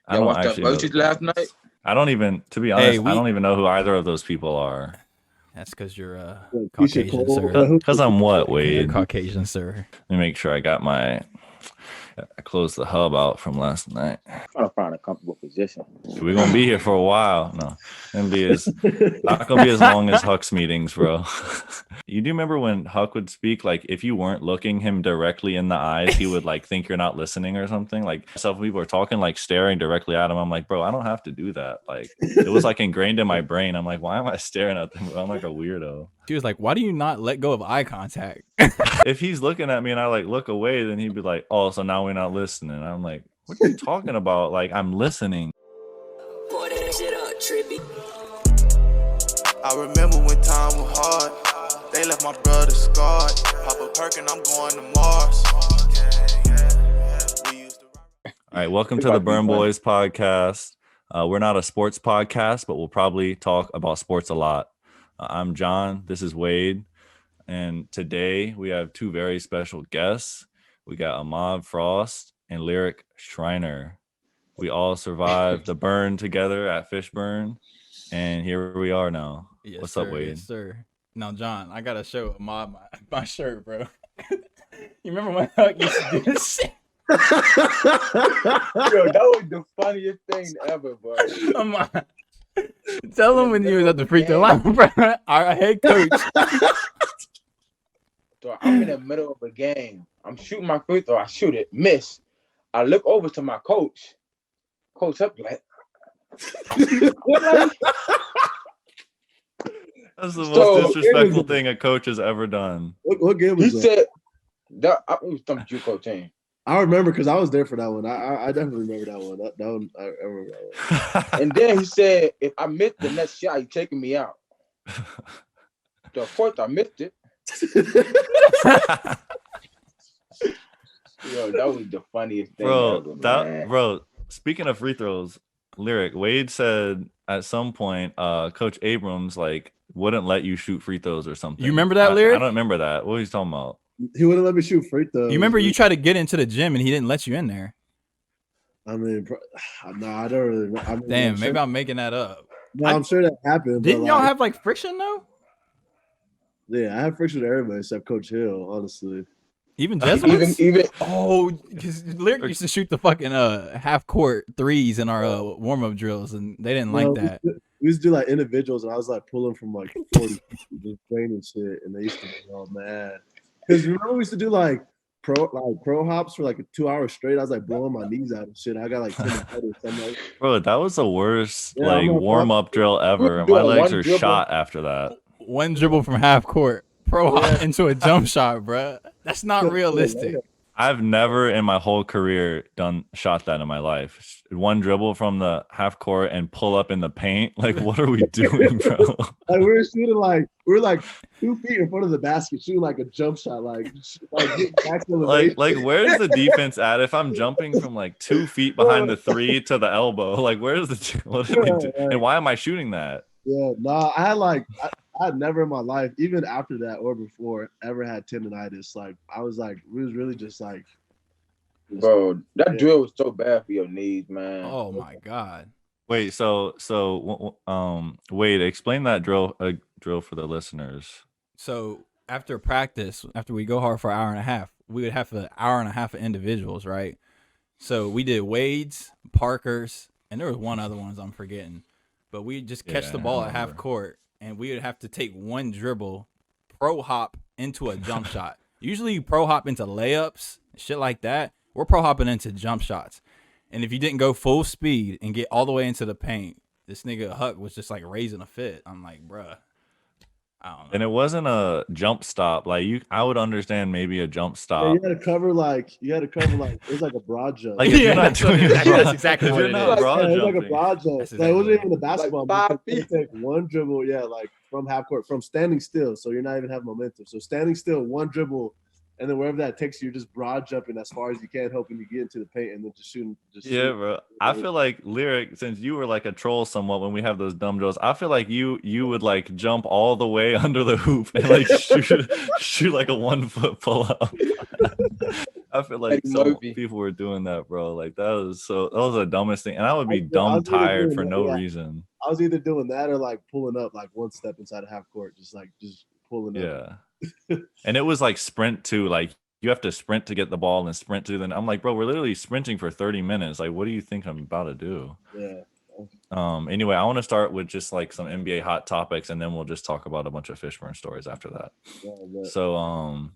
I Y'all don't watched that actually know. Versus last night? I don't even, to be honest, I don't even know who either of those people are. That's because you're Caucasian, Caucasian, sir. Because I'm what, Wade? You're Caucasian, sir. Let me make sure I got I closed the hub out from last night. Trying to find a comfortable position. We're going to be here for a while. No, not going to be as long as Huck's meetings, bro. You do remember when Huck would speak, like, if you weren't looking him directly in the eyes, he would, like, think you're not listening or something? Like, some people are talking, like, staring directly at him. I'm like, bro, I don't have to do that. Like, it was, like, ingrained in my brain. I'm like, why am I staring at them? I'm like a weirdo. He was like, why do you not let go of eye contact? If he's looking at me and I, like, look away, then he'd be like, oh, so now we're not listening. I'm like, what are you talking about? Like, I'm listening. Boy, that shit up, trippy. I remember when time was hard. They left my brother scarred. Pop a perk and I'm going to Mars. All right, welcome to the Burne Boys podcast. We're not a sports podcast, but we'll probably talk about sports a lot. I'm John. This is Wade. And today we have two very special guests. We got Ahmad Frost and Lyrik Shreiner. We all survived the burn together at Fishburne, and here we are now. Yes, What's sir, up, Wade? Yes, sir. Now, John, I gotta show Ahmad my shirt, bro. You remember when Huck used to do this shit? Yo, that was the funniest thing ever, bro. Ahmad, tell him when you was at the free throw line, bro. Our head coach. So I'm in the middle of a game. I'm shooting my free throw. I shoot it, miss. I look over to my coach. Coach up like. That's the most disrespectful thing a coach has ever done. What game was He that? said, that I was some JUCO team. I remember because I was there for that one. I definitely remember that one. That one I remember that one. And then he said, if I miss the next shot, he's taking me out. So of course I missed it. Yo, that was the funniest thing ever, man. Bro, speaking of free throws, Lyrik, Wade said at some point, Coach Abrams like wouldn't let you shoot free throws or something. You remember that, Lyrik? I don't remember that. What are you talking about? He wouldn't let me shoot free throws. You remember you tried to get into the gym and he didn't let you in there. I mean, no, I don't really know. I mean, Damn, maybe I'm making that up. No, I'm sure that happened. Didn't y'all have like friction though? Yeah, I have friction with everybody except Coach Hill, honestly. Even Jesuits? Even because Lyrik used to shoot the fucking half court threes in our warm up drills, and they didn't like that. We used to do like individuals, and I was like pulling from like 40 people, just training shit, and they used to be all mad. Because remember we used to do like pro hops for like 2 hours straight. I was like blowing my knees out and shit. I got like 10 or something. Bro, that was the worst warm up drill ever. My legs are shot after that. One dribble from half court, pro hop into a jump shot, bro. That's not realistic. I've never in my whole career shot that in my life. One dribble from the half court and pull up in the paint. Like, what are we doing, bro? Like we were shooting we were like 2 feet in front of the basket, shooting like a jump shot, like where's the defense at? If I'm jumping from like 2 feet behind the three to the elbow, like what did we do? And why am I shooting that? Yeah, no, I had never in my life, even after that or before, ever had tendonitis. Like I was like, we was really just like, bro, that drill was so bad for your knees, man. Oh my god. Wait, so Wade, explain that drill for the listeners. So after practice, after we go hard for an hour and a half, we would have an hour and a half of individuals, right? So we did Wade's, Parker's, and there was one other ones I'm forgetting. But we just catch the ball at half court, and we would have to take one dribble, pro hop into a jump shot. Usually you pro hop into layups, shit like that. We're pro hopping into jump shots. And if you didn't go full speed and get all the way into the paint, this nigga Huck was just like raising a fit. I'm like, bruh. I don't know. And it wasn't a jump stop. Like I would understand maybe a jump stop. Yeah, you had to cover like it was like a broad jump. Like if you're not doing it, that's exactly what you're it not is. broad it was jumping. like a broad jump. That's Like, it wasn't exactly even a basketball. Like 5 you feet. take one dribble, like from half court, from standing still, so you're not even having momentum. So standing still, one dribble, and then wherever that takes you, you're just broad jumping as far as you can, hoping you get into the paint and then just shooting. Yeah, bro. I feel like Lyrik, since you were like a troll somewhat when we have those dumb drills, I feel like you would like jump all the way under the hoop and like shoot like a 1 foot pull up. I feel like Eddie so Murphy. people were doing that, bro. Like that was the dumbest thing, and I would be I dumb was either tired doing for that, no yeah. reason. I was either doing that or like pulling up like one step inside a half court, just pulling up. Yeah, and it was like sprint too. Like you have to sprint to get the ball and sprint to. Then I'm like, bro, we're literally sprinting for 30 minutes. Like, what do you think I'm about to do? Yeah. Anyway, I want to start with just like some NBA hot topics, and then we'll just talk about a bunch of Fishburne stories after that. Yeah, So,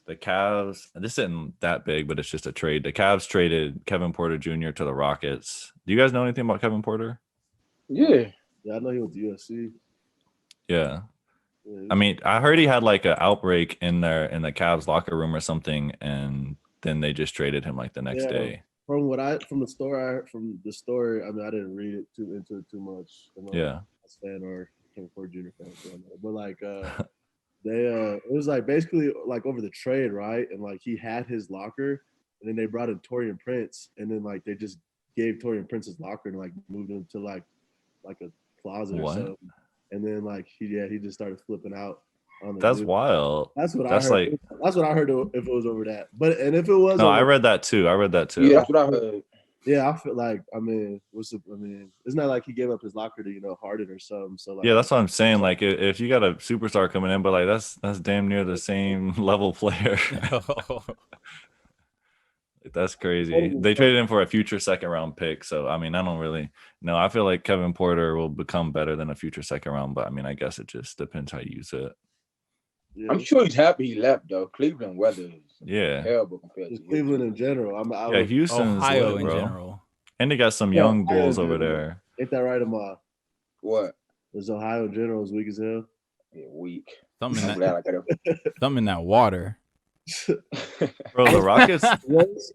the Cavs, this isn't that big, but it's just a trade. The Cavs traded Kevin Porter Jr. to the Rockets. Do you guys know anything about Kevin Porter? Yeah. I know he went to USC. Yeah. Yeah, I mean, I heard he had like an outbreak in the Cavs locker room or something, and then they just traded him like the next day. From the story, I mean, I didn't read it into it too much. I'm not a fan or Kevin Porter Jr. fan, but like it was like basically like over the trade, right? And like he had his locker, and then they brought in Taurean Prince, and then like they just gave Taurean Prince his locker and like moved him to like a closet or something. And then like he just started flipping out. That's wild. That's what I heard. Like, that's what I heard if it was over that. But and if it was, no, I read that too. Yeah, that's what I heard. Yeah, I feel like it's not like he gave up his locker to Harden or something. So like, yeah, that's what I'm saying. Like if you got a superstar coming in, but like that's damn near the same level player. That's crazy. They traded him for a future second round pick. So I mean, I don't really know. I feel like Kevin Porter will become better than a future second round, but I mean, I guess it just depends how you use it. Yeah. I'm sure he's happy he left though. Cleveland weather is terrible compared to Cleveland in general. Houston's Ohio lit, in bro. general. And they got some young bulls over there. Ain't that right, Ahmad? What? Is Ohio in general as weak as hell? Yeah, weak. Something in that water. Bro, the Rockets.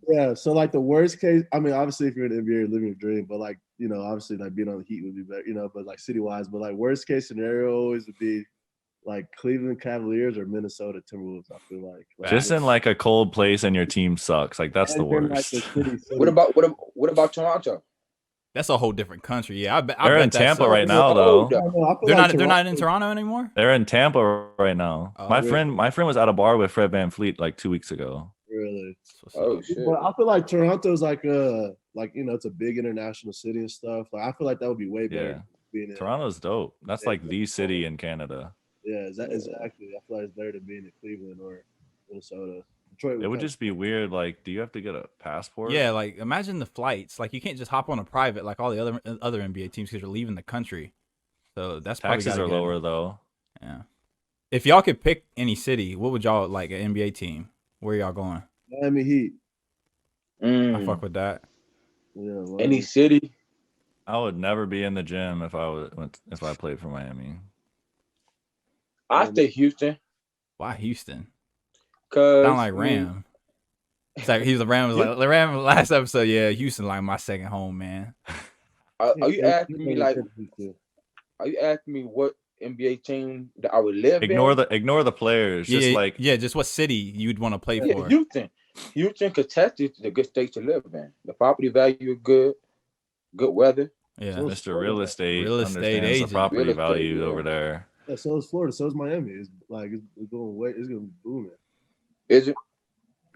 Yeah, so like the worst case, I mean, obviously if you're in the NBA, you're living your dream, but like, obviously like being on the Heat would be better, but like city-wise, but like worst case scenario always would be like Cleveland Cavaliers or Minnesota Timberwolves, I feel like. Just in like a cold place and your team sucks. Like that's the worst. What about Toronto? That's a whole different country. Yeah, they're in Tampa right now, though. They're not in Toronto anymore. They're in Tampa right now. My friend was at a bar with Fred VanVleet like 2 weeks ago. Really? Oh shit! Well, I feel like Toronto's like it's a big international city and stuff. Like I feel like that would be way better. Yeah. Toronto's dope. That's like the city in Canada. Yeah, exactly. I feel like it's better than being in Cleveland or Minnesota. Detroit it would just be weird. Like, do you have to get a passport? Yeah, like imagine the flights. Like you can't just hop on a private like all the other NBA teams because you're leaving the country. So that's taxes are lower though. Yeah. If y'all could pick any city, what would y'all like an NBA team? Where y'all going? Miami Heat. I fuck with that. Yeah. Any city. I would never be in the gym if I played for Miami. I stay Houston. Why Houston? Cause sound like Ram. It's like the Ram was like the Ram last episode. Yeah, Houston like my second home, man. Are you asking me like? Are you asking me what NBA team that I would live in? Ignore the players. Just what city you'd want to play for. Houston, because Texas is a good state to live in. The property value is good weather. Yeah, so Mr. Real Estate agent. The property value over there. Yeah, so is Florida. So is Miami. It's going way. It's going to be booming. Is it?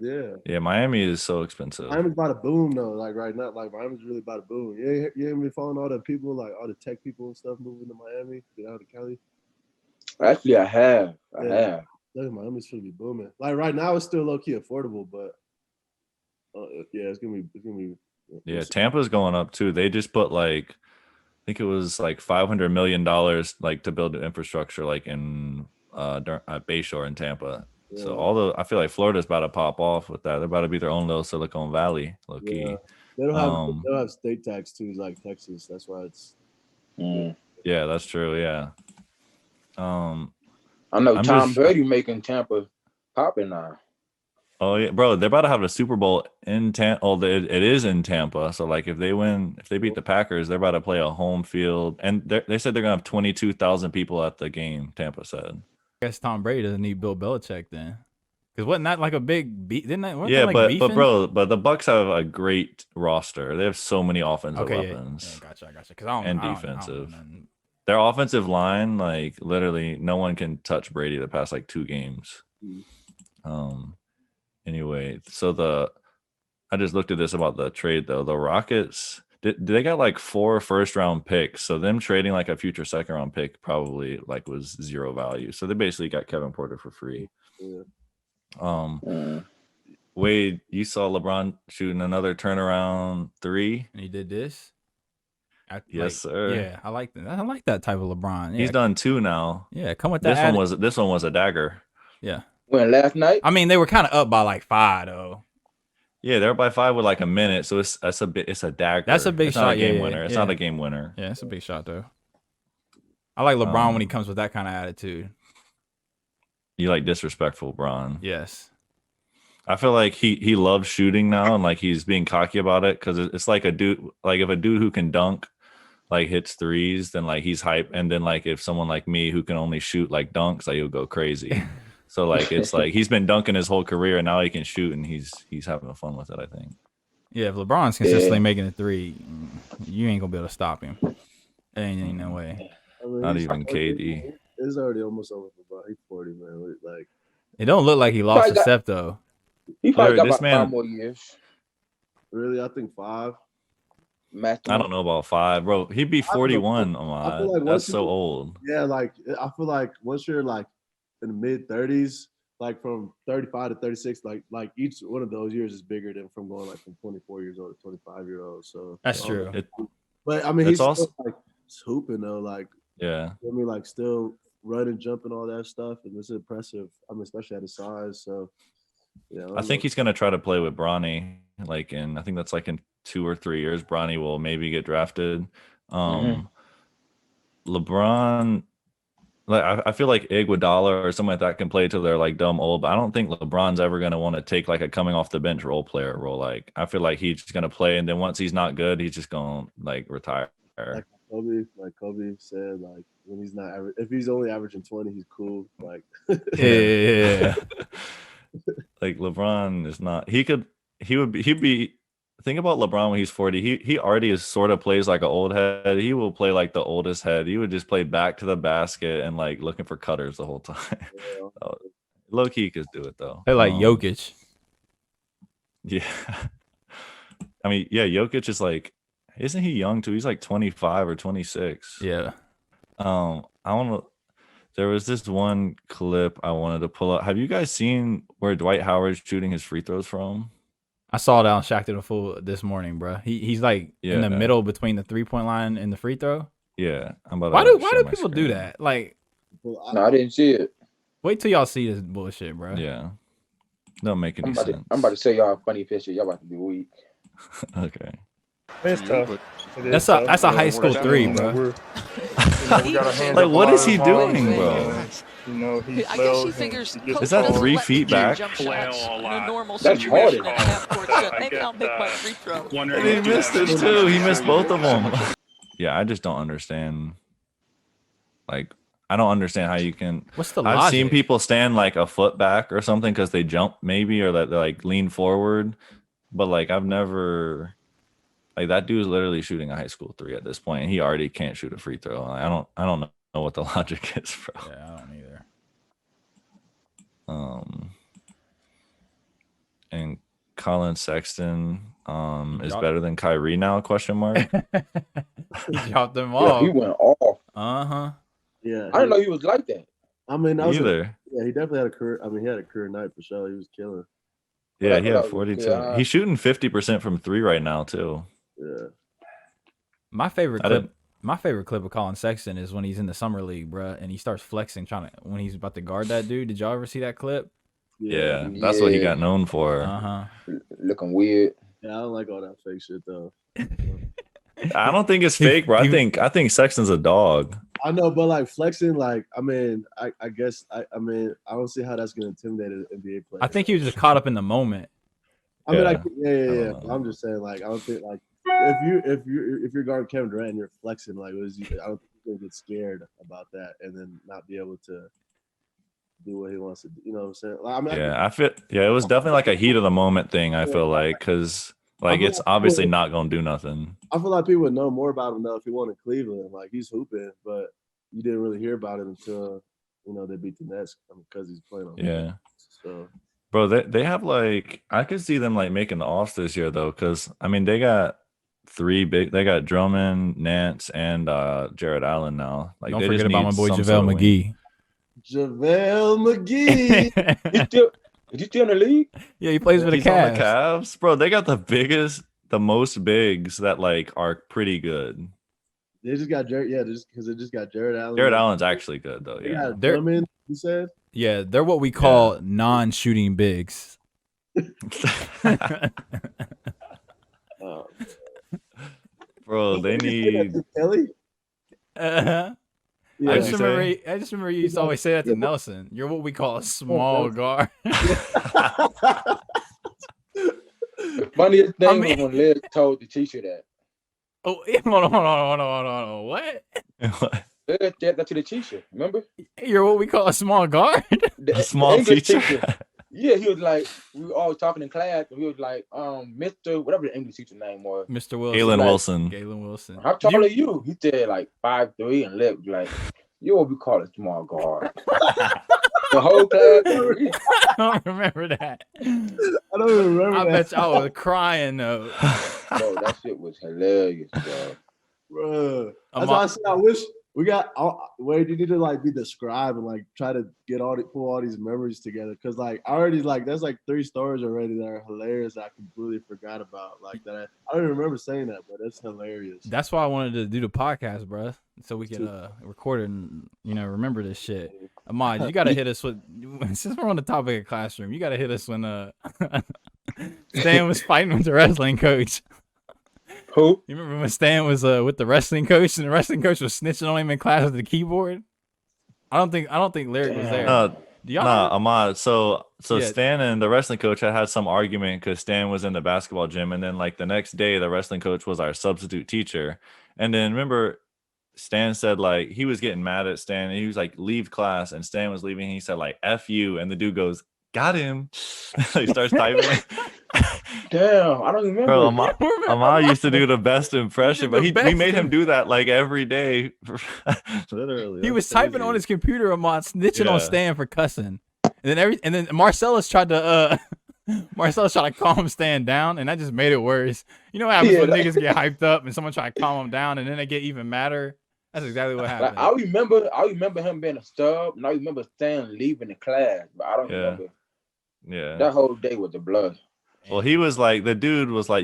Yeah. Yeah, Miami is so expensive. Miami's about to boom though. Like right now, like Miami's really about to boom. You ain't been following all the people, like all the tech people and stuff moving to Miami, get out of Cali. Actually, I have. I have. Miami's should be booming. Like right now, it's still low key affordable, but it's gonna be. Yeah, Tampa's going up too. They just put like, I think it was like $500 million like to build the infrastructure like in Bayshore in Tampa. Yeah. So I feel like Florida's about to pop off with that. They're about to be their own little Silicon Valley, low key. Yeah. They don't have state tax too, like Texas. That's why it's. Yeah, that's true. Yeah. I know Tom Brady making Tampa popping now. Oh yeah, bro! They're about to have a Super Bowl in Tampa. Oh, it is in Tampa. So like, if they beat the Packers, they're about to play a home field, and they said they're gonna have 22,000 people at the game. Tampa said. I guess Tom Brady doesn't need Bill Belichick then, because wasn't that like a big beat? Didn't that? But the Bucks have a great roster. They have so many offensive weapons. Yeah, gotcha. And defensive. Their offensive line, like literally, no one can touch Brady the past like 2 games. Anyway, so I just looked at this about the trade though. The Rockets they got like 4 first-round picks, so them trading like a future second-round pick probably like was zero value. So they basically got Kevin Porter for free. Yeah. Wade, you saw LeBron shooting another turnaround 3, and he did this. Yes, sir. Yeah, I like that. I like that type of LeBron. Yeah. He's done 2 now. Yeah, come with that. This one was a dagger. Yeah. When last night? I mean, they were kind of up by like 5 though. Yeah, they're up by 5 with like a minute, so it's a dagger. That's a big shot. Not a game winner. It's not a game winner. Yeah, it's a big shot though. I like LeBron when he comes with that kind of attitude. You like disrespectful LeBron? Yes. I feel like he loves shooting now, and like he's being cocky about it because it's like a dude. Like if a dude who can dunk like hits threes, then like he's hype, and then like if someone like me who can only shoot like dunks, like he'll go crazy. So like it's like he's been dunking his whole career, and now he can shoot, and he's having fun with it, I think. Yeah, if LeBron's consistently making a 3, you ain't gonna be able to stop him. Ain't no way. I mean, Not even KD. It's already almost over for LeBron. He's 40, man. Like it don't look like he lost a step though. He probably got this about man- 5 more years. really, I think 5. I don't know about 5, bro. He'd be 41, Ahmad. like That's so old. Yeah, like I feel like once you're like in the mid 30s, like from 35 to 36, like each one of those years is bigger than from going like from 24 years old to 25 years old. So That's true. But I mean, It's he's also- still like hooping though, like Yeah. I mean, like still running, jumping, all that stuff, and it's impressive. I mean, especially at his size. So yeah, I think he's gonna try to play with Bronny, like I think that's like in 2 or 3 years. Bronny will maybe get drafted. LeBron, like I feel like Iguodala or something like that can play till they're like dumb old, but I don't think LeBron's ever gonna want to take like a coming off the bench role player role. Like I feel like he's just gonna play, and then once he's not good, he's just gonna like retire. like Kobe said, like when he's not if he's only averaging 20, he's cool. Like Yeah. Like LeBron is not. He'd be. Think about LeBron when he's 40. He already is sort of plays like an old head. He will play like the oldest head. He would just play back to the basket and like looking for cutters the whole time. Yeah. Low key could do it though. They like Jokic. Yeah. I mean, yeah, Jokic is like, isn't he young too? He's like 25 or 26. Yeah. There was this one clip I wanted to pull up. Have you guys seen where Dwight Howard's shooting his free throws from? I saw it on Shaq to the Fool this morning, bro. He's like in the middle between the 3-point line and the free throw. Yeah. Why do people do that? Like, No, I didn't see it. wait till y'all see this bullshit, bro. Yeah. Don't make any sense. I'm about to say y'all a funny picture. Y'all about to be weak. Okay. It's tough. That's a high school 3, bro. Like, what is he doing, bro? You know, he I guess she figures Is that 3 feet back? jump shots in a normal That's situation hard. in a half-court set. Maybe I'll make my free throw. And he missed it too. He missed both of them. Yeah, I just don't understand. Like, I don't understand how you can. What's the I've seen logic? people stand like a foot back or something because they jump maybe, or that they like lean forward. But like, I've never. Like, that dude's literally shooting a high school 3 at this point, and he already can't shoot a free throw. I don't know what the logic is, bro. Yeah, I don't either. And Colin Sexton is Drop- better than Kyrie now? Question mark. He dropped them Yeah, off. he went off. Uh-huh. yeah, I didn't know he was like that. I mean, that was Either. yeah, he definitely had a career. I mean, he had a career night for sure. He was killing. Yeah, he had Like, 42. yeah. He's shooting 50% from 3 right now too. Yeah, My favorite I clip. didn't- My favorite clip of Colin Sexton is when he's in the summer league, bro, and he starts flexing, when he's about to guard that dude. Did y'all ever see that clip? Yeah, that's what he got known for. Uh-huh. Looking weird. Yeah, I don't like all that fake shit though. I don't think it's fake, bro. I think Sexton's a dog. I know, but like flexing, like I mean, I guess I mean, I don't see how that's gonna intimidate an NBA player. I think he was just caught up in the moment. I mean, Yeah. like, yeah. I don't know. I'm just saying, like, I don't think like if you're guarding Kevin Durant and you're flexing, like, I don't think you're gonna get scared about that and then not be able to do what he wants to do. You know what I'm saying? Like, I mean, It was definitely like a heat of the moment thing. I feel like because like I it's feel- obviously not gonna do nothing. I feel like people would know more about him though if he won in Cleveland. Like he's hooping, but you didn't really hear about him until they beat the Nets because he's playing on. Yeah. So Bro, they have like I could see them like making the offs this year though, because I mean they got they got Drummond, Nance, and Jared Allen now. Like Don't they forget just about need my boy some JaVale sort of wing. McGee. JaVale McGee. Is he still in the league? Yeah, he plays for the He's on the Cavs. Cavs, bro. They got the most bigs that like are pretty good. They just got Jared. Yeah, because they just got Jared Allen. Jared Allen's actually good though. They Yeah, got Drummond, you said? Yeah, they're what we call non-shooting bigs. bro, they need. Kelly. Uh-huh. Yeah. I just remember you used to always say that to Nelson. You're what we call a small guard. The funniest thing was when Lyrik told the teacher that. Oh, hold on. What? Lyrik said that to the teacher. Remember? You're what we call a small guard. A small English teacher. Yeah, he was like, we were all talking in class, and he was like, Mr. whatever the English teacher name was. Mr. Wilson. Galen Wilson. How tall are you? He said like 5'3", and Lyrik was like, you're what we call a small guard. The whole class. I don't remember that. I don't even remember I that. bet I was crying though. Bro, that shit was hilarious, Bro. That's why I said I wish we got Wade, you need to like be the scribe and like try to pull all these memories together. Cause like I already like there's like 3 stories already that are hilarious that I completely forgot about. Like that I don't even remember saying that, but it's hilarious. That's why I wanted to do the podcast, bro, so we can record it and remember this shit. Ahmad, you gotta hit us with since we're on the topic of classroom. You gotta hit us when Stan was fighting with the wrestling coach. Who? You remember when Stan was with the wrestling coach and the wrestling coach was snitching on him in class with the keyboard? I don't think Lyrik was there. Ahmad. So Yeah. Stan and the wrestling coach had some argument because Stan was in the basketball gym, and then like the next day, the wrestling coach was our substitute teacher. And then remember, Stan said like he was getting mad at Stan, and he was like, "Leave class," and Stan was leaving. And he said like "F you," and the dude goes, "Got him." He starts typing. Damn, I don't remember. Bro, Ahmad used to do the best impression, but we made him do that like every day. Literally, He was typing on his computer, Ahmad, snitching on Stan for cussing, and then Marcellus tried to calm Stan down, and that just made it worse. You know what happens when niggas get hyped up and someone try to calm them down, and then they get even madder. That's exactly what happened. Like, I remember him being a stub, and I remember Stan leaving the class, but I don't remember. Yeah, that whole day was the blood. Well, he was like, the dude was like,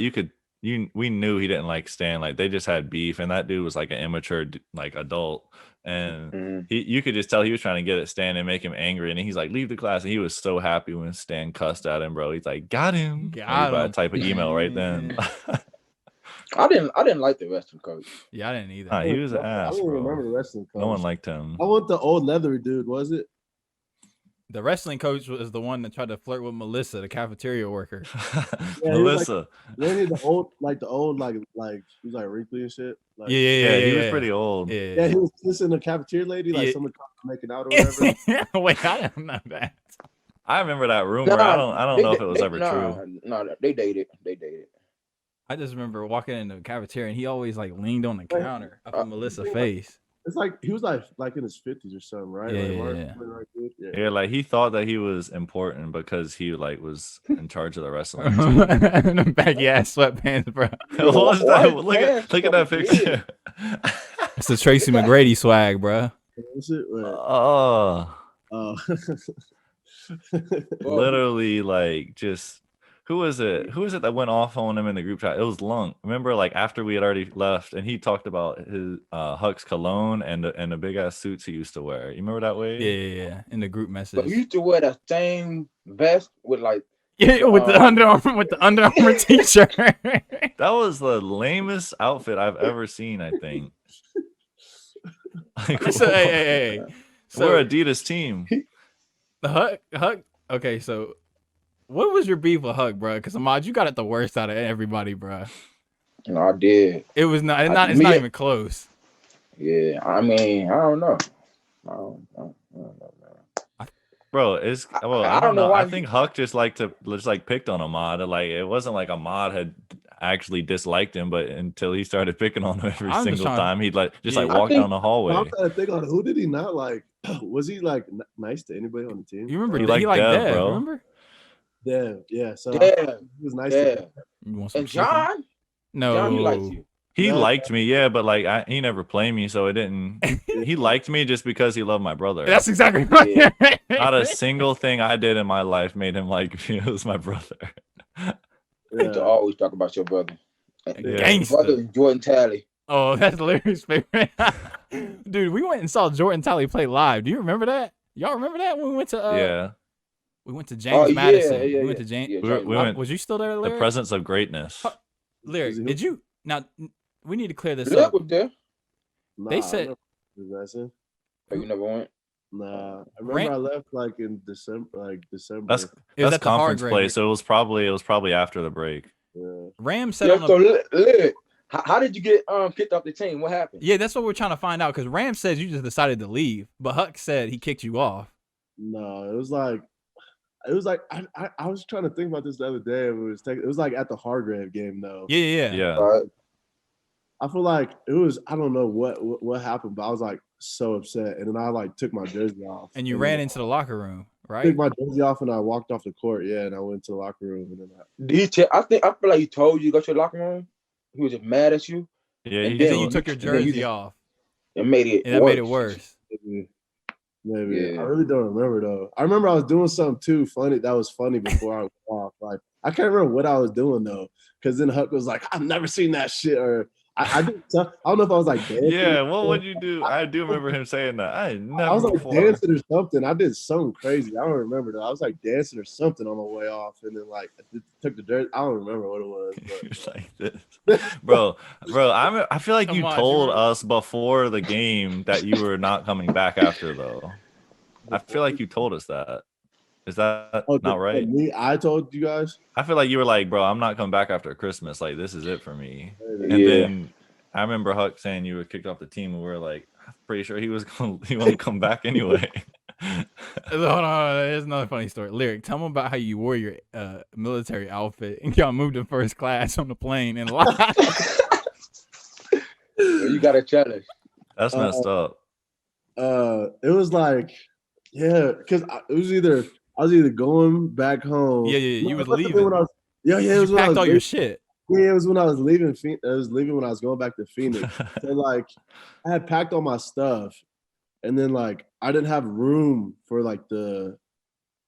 we knew he didn't like Stan. Like they just had beef, and that dude was like an immature like adult, and you could just tell he was trying to get at Stan and make him angry. And he's like, leave the class, and he was so happy when Stan cussed at him, bro. He's like, got him. Type of email right then. I didn't like the wrestling coach. Yeah, I didn't either. Nah, he was an ass, I don't bro. remember the wrestling coach. No one liked him. I want the old leathery dude. Was it? The wrestling coach was the one that tried to flirt with Melissa, the cafeteria worker. Melissa. He was like he was like wrinkly and shit. Like, yeah, he was pretty old. Yeah, he was kissing the cafeteria lady, like someone making out or whatever. Wait, I don't know that. I remember that rumor. I don't know if it was ever true. No, they dated. I just remember walking in the cafeteria and he always like leaned on the counter up in Melissa's face. It's like he was like in his 50s or something, right? Yeah, like he thought that he was important because he like was in charge of the wrestling. Them baggy ass sweatpants, bro. What's that? Look at that picture. It's the Tracy McGrady swag, bro. Literally, like just. Who was it that went off on him in the group chat? It was Lunk. Remember, like after we had already left, and he talked about his Huck's cologne and the big ass suits he used to wear. You remember that way? Yeah. In the group message. But he used to wear that same vest with like with the Under Armour t-shirt. That was the lamest outfit I've ever seen. I think. Like, hey. So, we're Adidas team. The Huck. Okay, so. What was your beef with Huck, bro? Because Ahmad, you got it the worst out of everybody, bro. No, I did. It was not. It's not even close. Yeah, I mean, I don't know. I don't know, man. Bro, I don't know. why I think Huck just picked on Ahmad. Like it wasn't like Ahmad had actually disliked him, but until he started picking on him every single time, he'd walk down the hallway. I'm trying to think on who did he not like? Was he like nice to anybody on the team? You remember he liked Dev, bro. Remember? Yeah. So Damn. he was nice. Yeah. You want some And chicken? John, No. John, he likes you. He No. liked me, yeah, but like he never played me, so it didn't. He liked me just because he loved my brother. That's exactly right. Yeah. Not a single thing I did in my life made him like me. It was my brother. You used to always talk about your brother. Gangster. Brother Jordan Talley. Oh, that's Lyrik's favorite. Dude, we went and saw Jordan Talley play live. Do you remember that? Y'all remember that when we went to Yeah. We went to James Madison. We went to James. Yeah, We went. Was you still there, Lyrik? The presence of greatness. Lyrik, did you? Now we need to clear this Lyrik up. was there. They said. Oh, you never went? Nah, I remember I left like in December. That's It was at the conference Hargrave. play, so it was probably after the break. Yeah. Ram said Yeah, on the. so Lyrik, how did you get kicked off the team? What happened? Yeah, that's what we're trying to find out because Ram says you just decided to leave, but Huck said he kicked you off. No, it was like I was trying to think about this the other day. It was like at the Hargrave game though. Yeah. All right. I feel like it was, I don't know what happened, but I was like so upset, and then I like took my jersey off. And you ran into the locker room, right? I took my jersey off and I walked off the court. Yeah, and I went to the locker room, and then I feel like he told you to go to the locker room. He was just mad at you. Yeah, And Then you took your jersey off. It made it. And that made it worse. maybe Yeah. I really don't remember though. I remember I was doing something too funny. That was funny before I went off. Like I can't remember what I was doing though, because then Huck was like, "I've never seen that shit," or I don't know if I was like dancing. Yeah, what would you do? I do remember him saying that. I was like before. dancing or something. I did something crazy. I don't remember though. I was like dancing or something on my way off, and then like I took the jersey. I don't remember what it was. It's like this, bro. I feel like you Come on, told Drew. us before the game that you were not coming back after, though. I feel like you told us that. Is that not right? Me, I told you guys. I feel like you were like, bro, I'm not coming back after Christmas. Like, this is it for me. And Yeah. then I remember Huck saying you were kicked off the team, and we were like, I'm pretty sure he wanted to come back anyway. Hold on, there's another funny story. Lyrik, tell them about how you wore your military outfit and y'all moved to first class on the plane and live. You got a challenge. That's messed up. It was like, yeah, because I was either going back home. Yeah, you was It leaving. when I was, it You was when I packed was all your leaving. shit. Yeah, it was when I was leaving. I was leaving when I was going back to Phoenix. So like, I had packed all my stuff, and then like I didn't have room for like the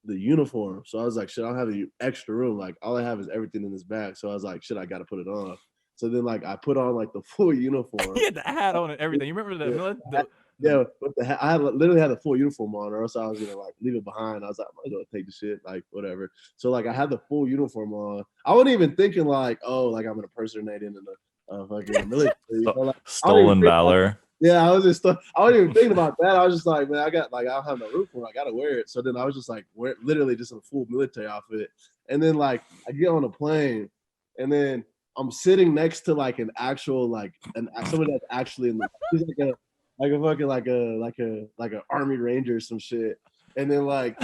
uniform. So I was like, shit, I don't have any extra room. Like all I have is everything in this bag. So I was like, shit, I got to put it on. So then like I put on like the full uniform. He had the hat on and everything. You remember that? Yeah, with the hat, I literally had the full uniform on, or else I was gonna like leave it behind. I was like, I'm gonna take the shit, like whatever. So like I had the full uniform on. I wasn't even thinking like, oh, like I'm impersonating in the fucking military. You know, like, Stolen valor. Yeah, I wasn't even thinking about that. I was just like, man, I don't have no room for it. I gotta wear it. So then I was just like, literally just in a full military outfit. And then like I get on a plane, and then I'm sitting next to like an actual someone that's actually in the he's like a fucking like a army ranger or some shit. And then like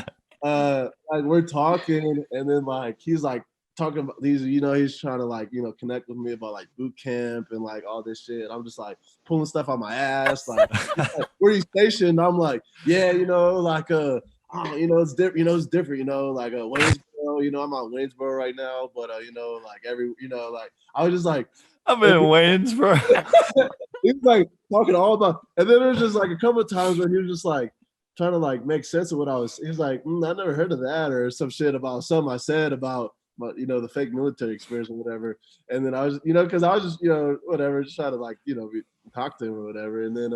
we're talking, and then like he's like talking about these, he's trying to like, connect with me about like boot camp and like all this shit. I'm just like pulling stuff on my ass, like, where are you stationed? I'm like, yeah, like it's different, it's different, like Waynesboro, I'm on Waynesboro right now, but like I was just like, I'm in Waynesboro. He was like talking all about, and then there's just like a couple of times where he was just like trying to like make sense of what I was. He was like, I never heard of that, or some shit about something I said about, the fake military experience or whatever. And then I was, because I was just, whatever, just trying to like, talk to him or whatever. And then,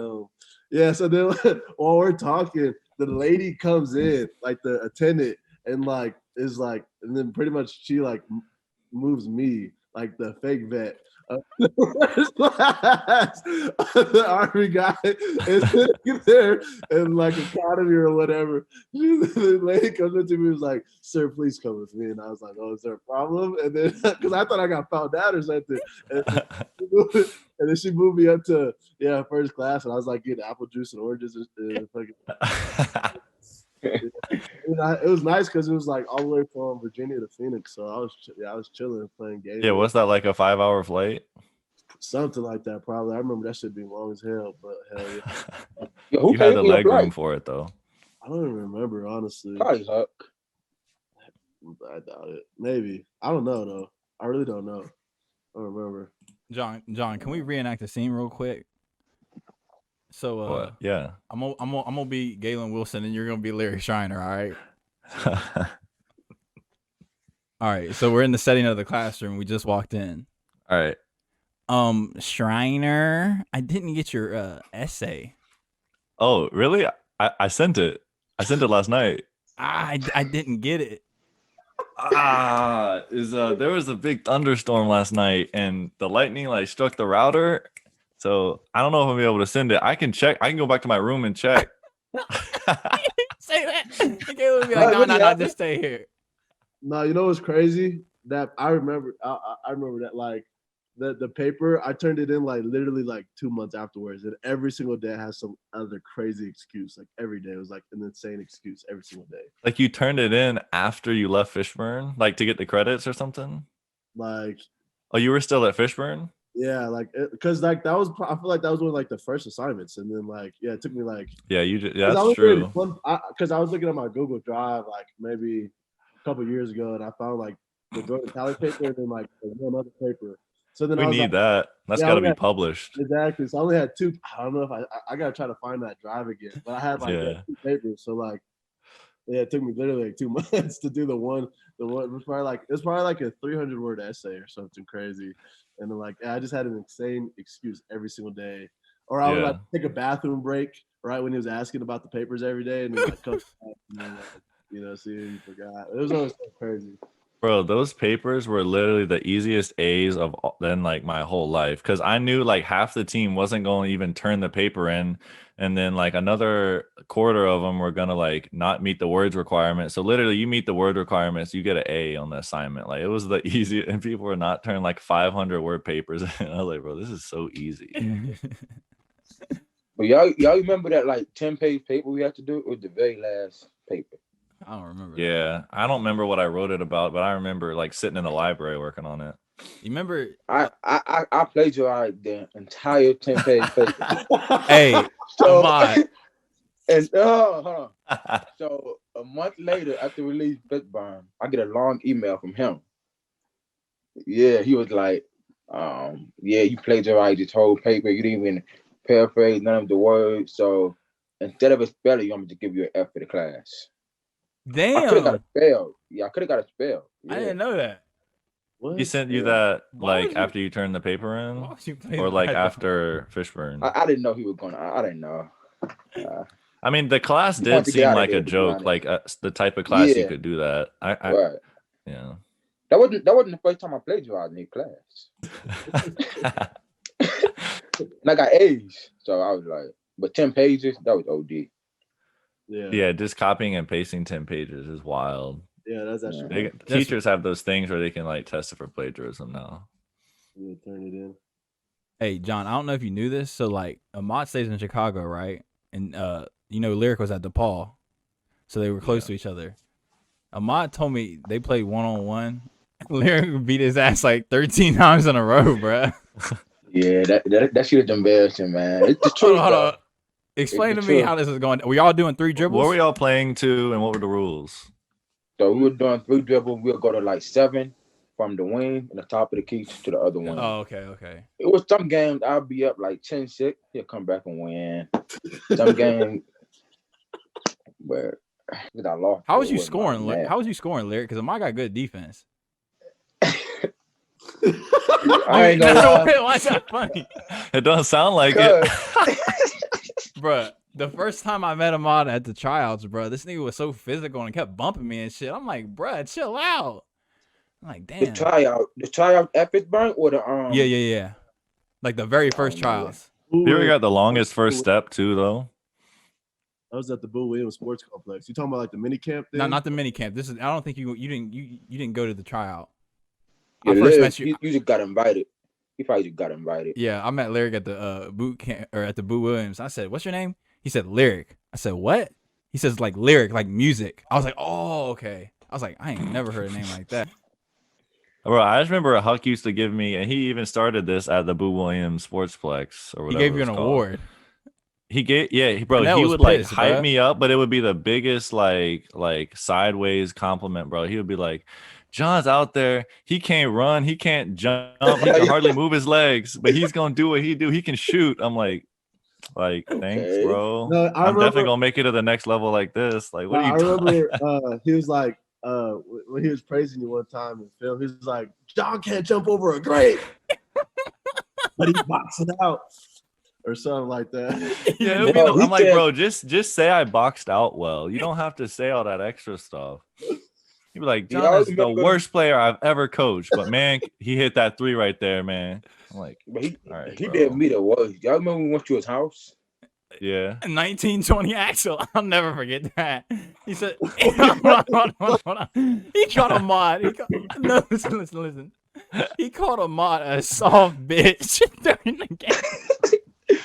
so then while we're talking, the lady comes in, like the attendant, and like is like, and then pretty much she like moves me, like the fake vet. The army guy is sitting there in like academy or whatever. The lady comes up to me and was like, "Sir, please come with me." And I was like, "Oh, is there a problem?" And then because I thought I got found out or something, and then she moved me up to first class, and I was like getting apple juice and oranges and fucking. It was nice because it was like all the way from Virginia to Phoenix, so I was chilling playing games. Yeah, what's that, like a 5-hour flight? Something like that, probably. I remember that shit being long as hell, but hell yeah. Yo, You had the leg room for it though. I don't even remember, honestly. Probably Huck. I doubt it. Maybe. I don't know though. I really don't know. I don't remember. John, can we reenact the scene real quick? So What? Yeah. I'm gonna be Galen Wilson and you're gonna be Lyrik Shreiner, all right? All right, so we're in the setting of the classroom. We just walked in. All right. Shreiner, I didn't get your essay. Oh, really? I sent it. I sent it last night. I didn't get it. There was a big thunderstorm last night and the lightning like struck the router. So I don't know if I'll be able to send it. I can check. I can go back to my room and check. Say that. Galen would be like, no, just stay here. No, you know what's crazy? That I remember. I remember that like the paper. I turned it in like literally like 2 months afterwards, and every single day I had some other crazy excuse. Like every day it was like an insane excuse every single day. Like you turned it in after you left Fishburne, like to get the credits or something. Like, oh, you were still at Fishburne? Yeah, like because like that was. I feel like that was one of like the first assignments, and then like it took me like yeah, that's true. Because I was looking at my Google Drive like maybe a couple years ago, and I found like the Jordan Tally paper and then like another paper. So then we need like, that. That's got to be published. Exactly. So I only had two. I don't know if I gotta try to find that drive again, but I had like 2 papers. So like, yeah, it took me literally like 2 months to do the one. It was probably like a 300-word essay or something crazy. And then like I just had an insane excuse every single day. Or I would like take a bathroom break right when he was asking about the papers every day, and then like come back and then, like, see, you forgot. It was always so crazy. Bro, those papers were literally the easiest A's of then like my whole life because I knew like half the team wasn't going to even turn the paper in, and then like another quarter of them were gonna like not meet the words requirement. So literally, you meet the word requirements, you get an A on the assignment. Like it was the easiest, and people were not turning like 500-word papers. And I was like, bro, this is so easy. But y'all remember that like 10-page paper we had to do? It was the very last paper. I don't remember. Yeah, I don't remember what I wrote it about, but I remember like sitting in the library working on it. You remember? I plagiarized the entire 10-page paper. Hey, so, Ahmad. And hold on. So a month later, after we leave Fishburne, I get a long email from him. Yeah, he was like, yeah, you plagiarized this whole paper. You didn't even paraphrase none of the words. So instead of a spelling, you want me to give you an F for the class. Damn. I could have got a spell. Yeah, I could have got a spell. Yeah. I didn't know that. What? He sent you that like after you turned the paper in, or like after Fishburne? I didn't know he was gonna. I didn't know. I mean, the class did seem like a joke, like the type of class you could do that. Right. Yeah. That wasn't the first time I plagiarized in class. And I got A's, so I was like, but 10 pages, that was OD. Yeah, just copying and pasting 10 pages is wild. Yeah, that's actually teachers have those things where they can like test it for plagiarism now. Yeah, turn it in. Hey, John, I don't know if you knew this. So like Ahmad stays in Chicago, right? And Lyrik was at DePaul. So they were close to each other. Ahmad told me they played 1-on-1. Lyrik beat his ass like 13 times in a row, bro. Yeah, that shit is embarrassing, man. It's the truth. Hold on. Explain to me how this is going. Were y'all doing 3 dribbles? What were y'all playing to, and what were the rules? So we were doing 3 dribbles. We'll go to like 7 from the wing and the top of the key to the other wing. Oh, okay. It was some games I'll be up like 10-6. He'll come back and win. Some games where I lost. How was you scoring? How was you scoring, Lyrik? Because Ahmad got good defense. I ain't gonna lie. Why is that funny? It doesn't sound like it. Bruh, the first time I met Ahmad at the tryouts, bro, this nigga was so physical and kept bumping me and shit. I'm like, bruh, chill out. I'm like, damn. The tryout at Fishburne or the Yeah. Like the very first tryouts. You ever got the longest first step too, though? I was at the Boo Williams Sports Complex. You talking about like the mini camp thing? No, not the mini camp. This is. I don't think you didn't go to the tryout. Yeah, I first met you. You just got invited. You probably just got invited. Yeah, I met Lyrik at the boot camp or at the Boo Williams. I said, "What's your name?" He said, "Lyrik." I said, "What?" He says, "Like lyric, like music." I was like, "Oh, okay." I was like, "I ain't never heard a name like that." Bro, I just remember Huck used to give me, and he even started this at the Boo Williams Sportsplex or whatever. He gave you an award. bro. That He was would like pissed, hype bruh. me up, but it would be the biggest like sideways compliment, bro. He would be like, "John's out there. He can't run. He can't jump. He can hardly move his legs, but he's gonna do what he do. He can shoot." I'm like, thanks, Okay. bro. No, I I'm definitely remember. gonna make it to the next level like this. Like, what are I you talking? remember he was like, when he was praising you one time in film, he was like, John can't jump over a grate, but he boxed it out or something like that. Yeah, it'll be Bro, he I'm like, said- bro, just say I boxed out well. You don't have to say all that extra stuff. He'd be like, Do y'all John is the remember- worst player I've ever coached, but man, he hit that 3 right there, man. I'm like, But he all right, he bro. did me the worst. Y'all remember when we went to his house? Yeah. 1920 Axel. I'll never forget that. He said, hold on. He called Ahmad. No, listen. He called Ahmad a soft bitch during the game.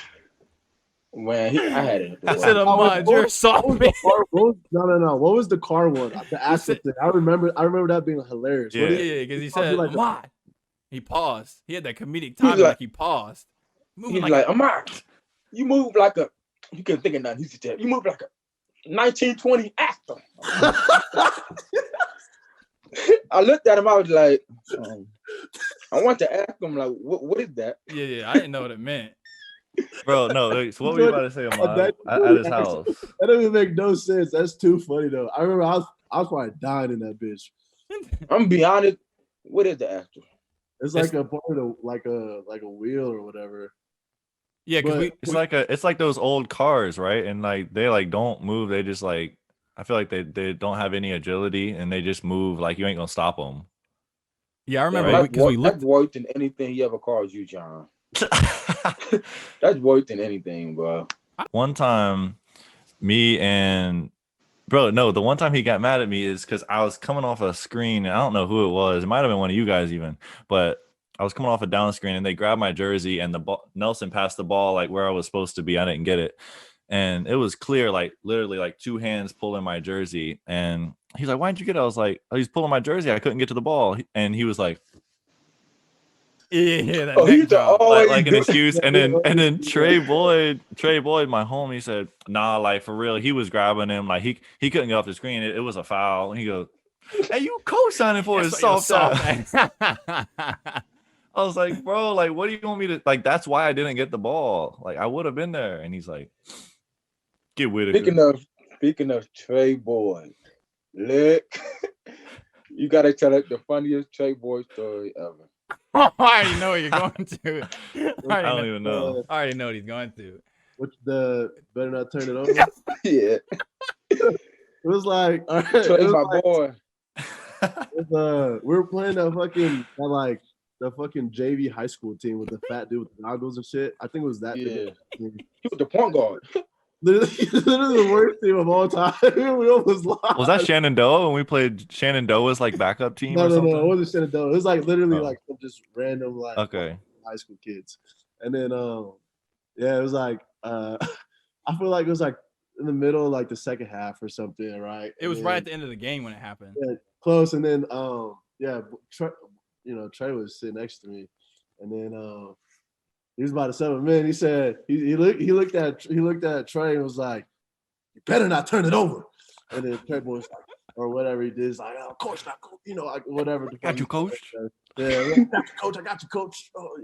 Man, I had it. I said, Ahmad, you're a soft bitch. No. What was the car one? The Axel thing. I remember that being hilarious. Yeah. Yeah, because he said, like Ahmad. He paused. He had that comedic timing, like he paused. He's like, Ahmad, you move like a. You couldn't think of nothing. He said, you move like a 1920 actor. I looked at him. I was like, I want to ask him, like, what is that? Yeah. I didn't know what it meant. Bro, no. So what were you about to say, Ahmad? At his house. That doesn't make no sense. That's too funny though. I remember I was probably dying in that bitch. I'm gonna be honest. What is the actor? It's like a part of like a wheel or whatever. Yeah, because it's like those old cars, right? And like they like don't move. They just like I feel like they don't have any agility and they just move. Like you ain't gonna stop them. Yeah, I remember because we looked. That's worse than anything he ever calls you, John. That's worse than anything, bro. One time, the one time he got mad at me is because I was coming off a screen. And I don't know who it was. It might have been one of you guys even, but I was coming off a down screen and they grabbed my jersey and Nelson passed the ball like where I was supposed to be. I didn't get it. And it was clear, like literally like 2 hands pulling my jersey. And he's like, why didn't you get it? I was like, oh, he's pulling my jersey. I couldn't get to the ball. And he was like, yeah, that neck drop. Like an excuse. And then Trey Boyd, my homie, said, nah, like for real. He was grabbing him. Like he couldn't get off the screen. It was a foul. And he goes, hey, you co-signing for his soft ass. I was like, bro, like, what do you want me to like? That's why I didn't get the ball. Like, I would have been there. And he's like, get with it. Speaking of Trey Boyd, Lyrik, you gotta tell it the funniest Trey Boyd story ever. I already know what you're going to. I don't even know. I already know what he's going to. Which the better not turn it over? Yeah. It was like, all right, Trey, my boy. We were playing the fucking JV high school team with the fat dude with the goggles and shit. I think it was that. Yeah. He was the point guard. Literally the worst team of all time. We almost lost. Was that Shenandoah when we played Shenandoah's like backup team? No, or something? no, it wasn't Shenandoah. It was like literally like some just random like high school kids. And then it was like I feel like it was like in the middle of like the second half or something, right? It was right at the end of the game when it happened. Yeah, close. And then Trey was sitting next to me, and then he was about to 7 minutes. He said he looked at Trey and was like, "You better not turn it over." And then Trey was like, or whatever he did, is like, "Oh, coach, not coach," like whatever. Got you, coach. Yeah, I got you, coach. Oh,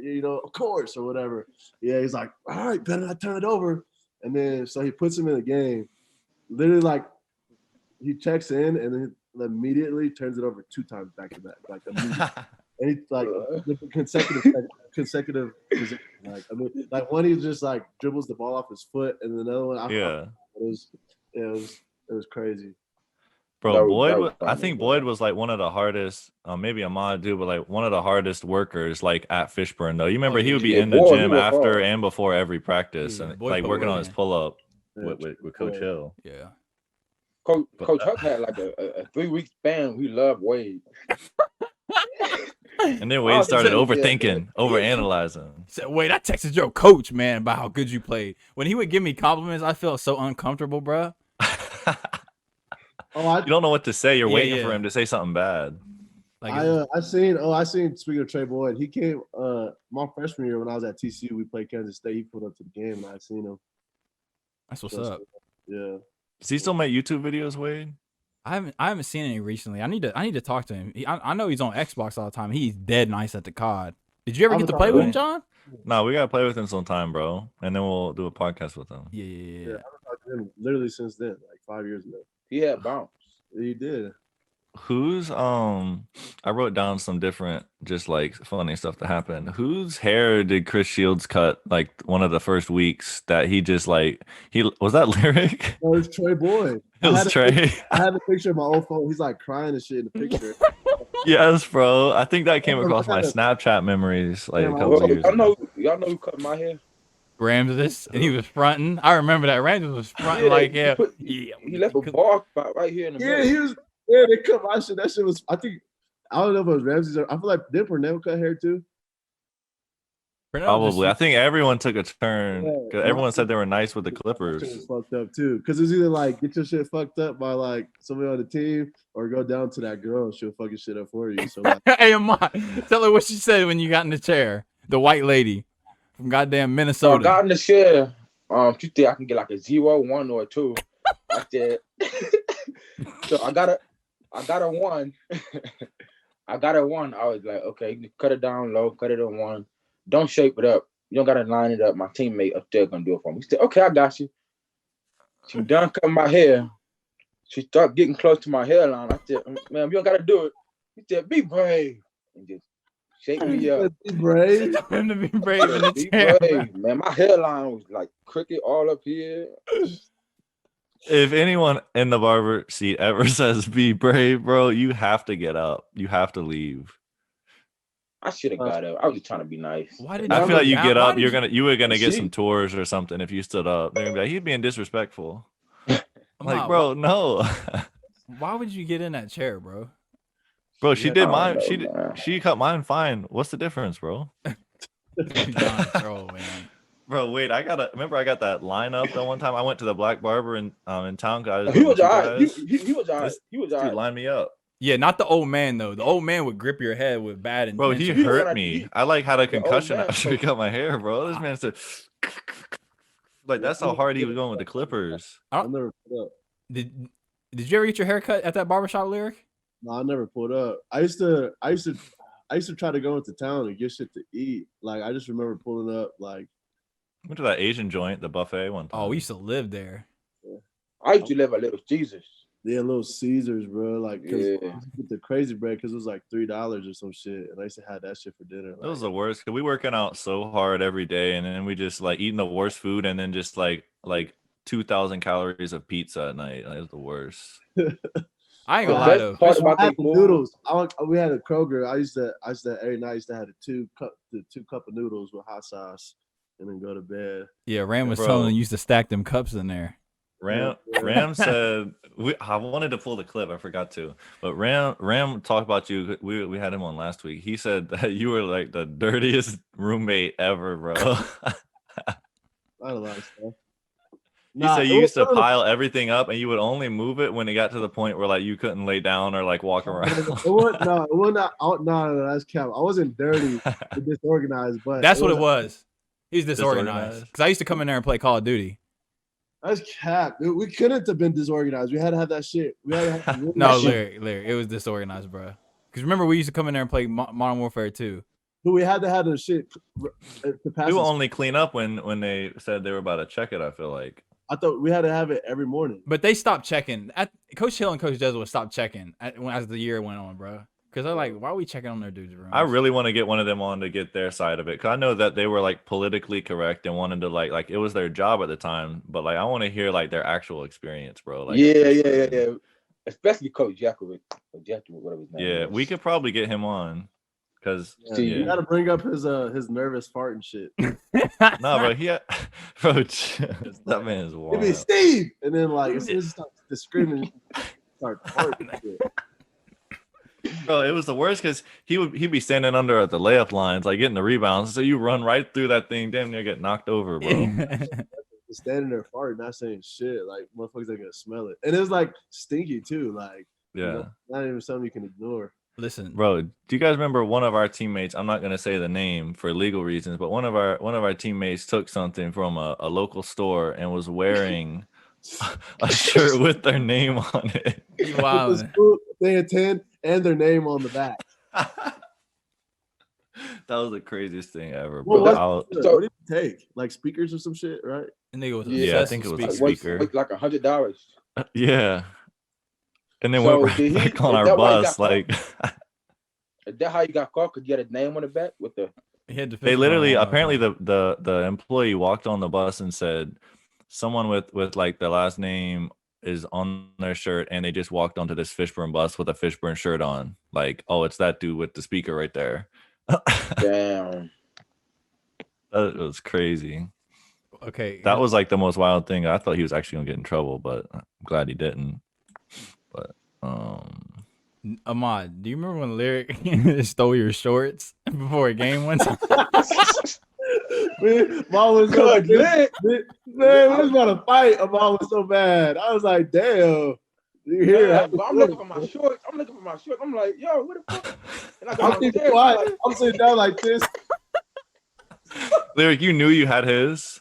of course, or whatever. Yeah, he's like, "All right, better not turn it over." And then so he puts him in the game. Literally, like he checks in and then immediately turns it over 2 times back to back, like immediately. And he's like consecutive position. Like I mean, like one he just like dribbles the ball off his foot, and the other one, it was crazy. Bro, I think Boyd was like one of the hardest, maybe Ahmad too, but like one of the hardest workers like at Fishburne though. You remember he would be in the gym after and before every practice and like working on his pull up with Coach Hill. Yeah. Coach Huck had like a 3-week span. We loved Wade. And then Wade started overthinking, overanalyzing. Said, Wade, I texted your coach, man, about how good you played. When he would give me compliments, I felt so uncomfortable, bro. You don't know what to say. You're waiting for him to say something bad. Like I seen. Speaking of Trey Boyd, he came my freshman year when I was at TCU. We played Kansas State. He pulled up to the game, and I seen him. That's what's So, up. Yeah. Does he still make YouTube videos, Wade? I haven't seen any recently. I need to talk to him. I know he's on Xbox all the time. He's dead nice at the COD. Did you ever get to play with him, John? No, we gotta play with him sometime, bro, and then we'll do a podcast with him. Yeah. I've been talking to him literally since then, like 5 years ago. He had bounce. He did. Who's I wrote down some different just like funny stuff that happened. Whose hair did Chris Shields cut like one of the first weeks that he just like he was that Lyrik? No, it's Trey Boyd. It was Trey. I have a picture of my old phone. He's like crying and shit in the picture. Yes, bro. I think that came across my Snapchat memories like a couple of years ago. Y'all know who cut my hair? Ramses, and he was fronting. I remember that Ramses was fronting he left a bar spot right here in the middle. He was. Yeah, they cut my shit. That shit was. I don't know if it was Ramsey's. I feel like did Burne cut hair too. Probably. I think everyone took a turn because everyone said they were nice with the Clippers. Was fucked up too, because it's either like get your shit fucked up by like somebody on the team, or go down to that girl and she'll fuck your shit up for you. So like, hey, Ahmad, tell her what she said when you got in the chair. The white lady from goddamn Minnesota. I got in the chair. She think I can get like a 0, 1, or 2. I said, so I got a 1. I got a 1. I was like, okay, you can cut it down low, cut it on 1. Don't shape it up. You don't gotta line it up. My teammate up there gonna do it for me. He said, okay, I got you. She done cutting my hair. She started getting close to my hairline. I said, man, you don't gotta do it. He said, be brave. And just shake me up. Be brave. Him to be brave in the Be chair. brave, man. My hairline was like crooked all up here. If anyone in the barber seat ever says be brave, bro, you have to get up. You have to leave. I should have got up. I was just trying to be nice. Why did I feel like you get up, you were gonna get See? some tours or something if you stood up. They're gonna be like, he's being disrespectful. I'm like, Ahmad, bro, no. Why would you get in that chair, bro? Bro, she did mine. Man. She cut mine fine. What's the difference, bro? John troll, man. Bro, wait, I got that lineup that one time. I went to the black barber in town, guys. He was all right. He was all right. He was all Dude, right. line me up. Yeah, not the old man though. The old man would grip your head with bad intentions. Bro, he hurt me. I like had a concussion man, after he cut my hair, bro. This man said like that's how hard he was going with the Clippers. I never put up. Did you ever get your hair cut at that barbershop, Lyrik? No, I never pulled up. I used to try to go into town and get shit to eat. Like I just remember pulling up. Like Went to that Asian joint, the buffet one time. Oh, we used to live there. I used to live at Little Caesars. yeah, Little Caesars, bro. Like Yeah. with the crazy bread because it was like $3 or some shit, and I used to have that shit for dinner. That was the worst. Cause we working out so hard every day, and then we just like eating the worst food, and then just like 2,000 calories of pizza at night. That was the worst. I ain't gonna The lie best though. part I about had these the movies- noodles. We had a Kroger. I used to every night I used to have the two cup of noodles with hot sauce, and then go to bed. Yeah, Ram was Bro. telling him you used to stack them cups in there. Ram said I wanted to pull the clip. I forgot to, but Ram talked about you. We had him on last week. He said that you were like the dirtiest roommate ever, bro. I had a lot of stuff. He said you used to pile everything up, and you would only move it when it got to the point where like you couldn't lay down or like walk around. It was not. No, that's cap. I wasn't dirty, or disorganized, but That's what it was. He's disorganized. Disorganized. Because I used to come in there and play Call of Duty. That's cap. Dude, we couldn't have been disorganized. We had to have that shit. We had to have No, Lyrik, it was disorganized, bro. Because remember, we used to come in there and play Modern Warfare 2. But we had to have the shit to pass. We will only clean up when they said they were about to check it. I feel like. I thought we had to have it every morning. But they stopped checking. Coach Hill and Coach Jezel stopped checking as the year went on, bro. Because they're like, why are we checking on their dudes' rooms? I really want to get one of them on to get their side of it. Cause I know that they were like politically correct and wanted to like it was their job at the time. But like I want to hear like their actual experience, bro. Like yeah. Especially Coach Jakovic, or whatever his name Yeah, is. we could probably get him on. Cause Yeah, you gotta bring up his nervous fart and shit. no, bro, bro, that man is wild. Give me Steve, and then like as soon as he starts screaming, start farting and shit. Bro, it was the worst because he'd be standing under at the layup lines, like getting the rebounds. So you run right through that thing, damn near get knocked over, bro. Standing there farting, not saying shit. Like motherfuckers are gonna smell it, and it was like stinky too. Like Yeah, not even something you can ignore. Listen, Bro, do you guys remember one of our teammates? I'm not gonna say the name for legal reasons, but one of our teammates took something from a local store and was wearing a shirt with their name on it. you With wild. the school they attend and their name on the back. That was the craziest thing ever, What bro. was what did he take? Like speakers or some shit, right? And nigga was Yeah, I think it was a speaker. Like $100. Yeah. And then So went did right he- back on is our that why he bus. got Like Is that how you got caught? Could you get a name on the back with the? He had the they Fishburne literally on. apparently the employee walked on the bus and said someone with like the last name is on their shirt, and they just walked onto this Fishburne bus with a Fishburne shirt on. Like, oh, it's that dude with the speaker right there. Damn. That was crazy. Okay, That was like the most wild thing. I thought he was actually gonna get in trouble, but I'm glad he didn't. But Ahmad, do you remember when Lyrik stole your shorts before a game one time? Man, Mom was so good. Man, we was about to fight. Mom was so bad. I was like, damn. You hear Yeah, it? but I'm looking for my shorts. I'm like, yo, what the fuck? And I go I'm keeping downstairs, quiet. I'm like, I'm sitting down like this. Lyrik, you knew you had his.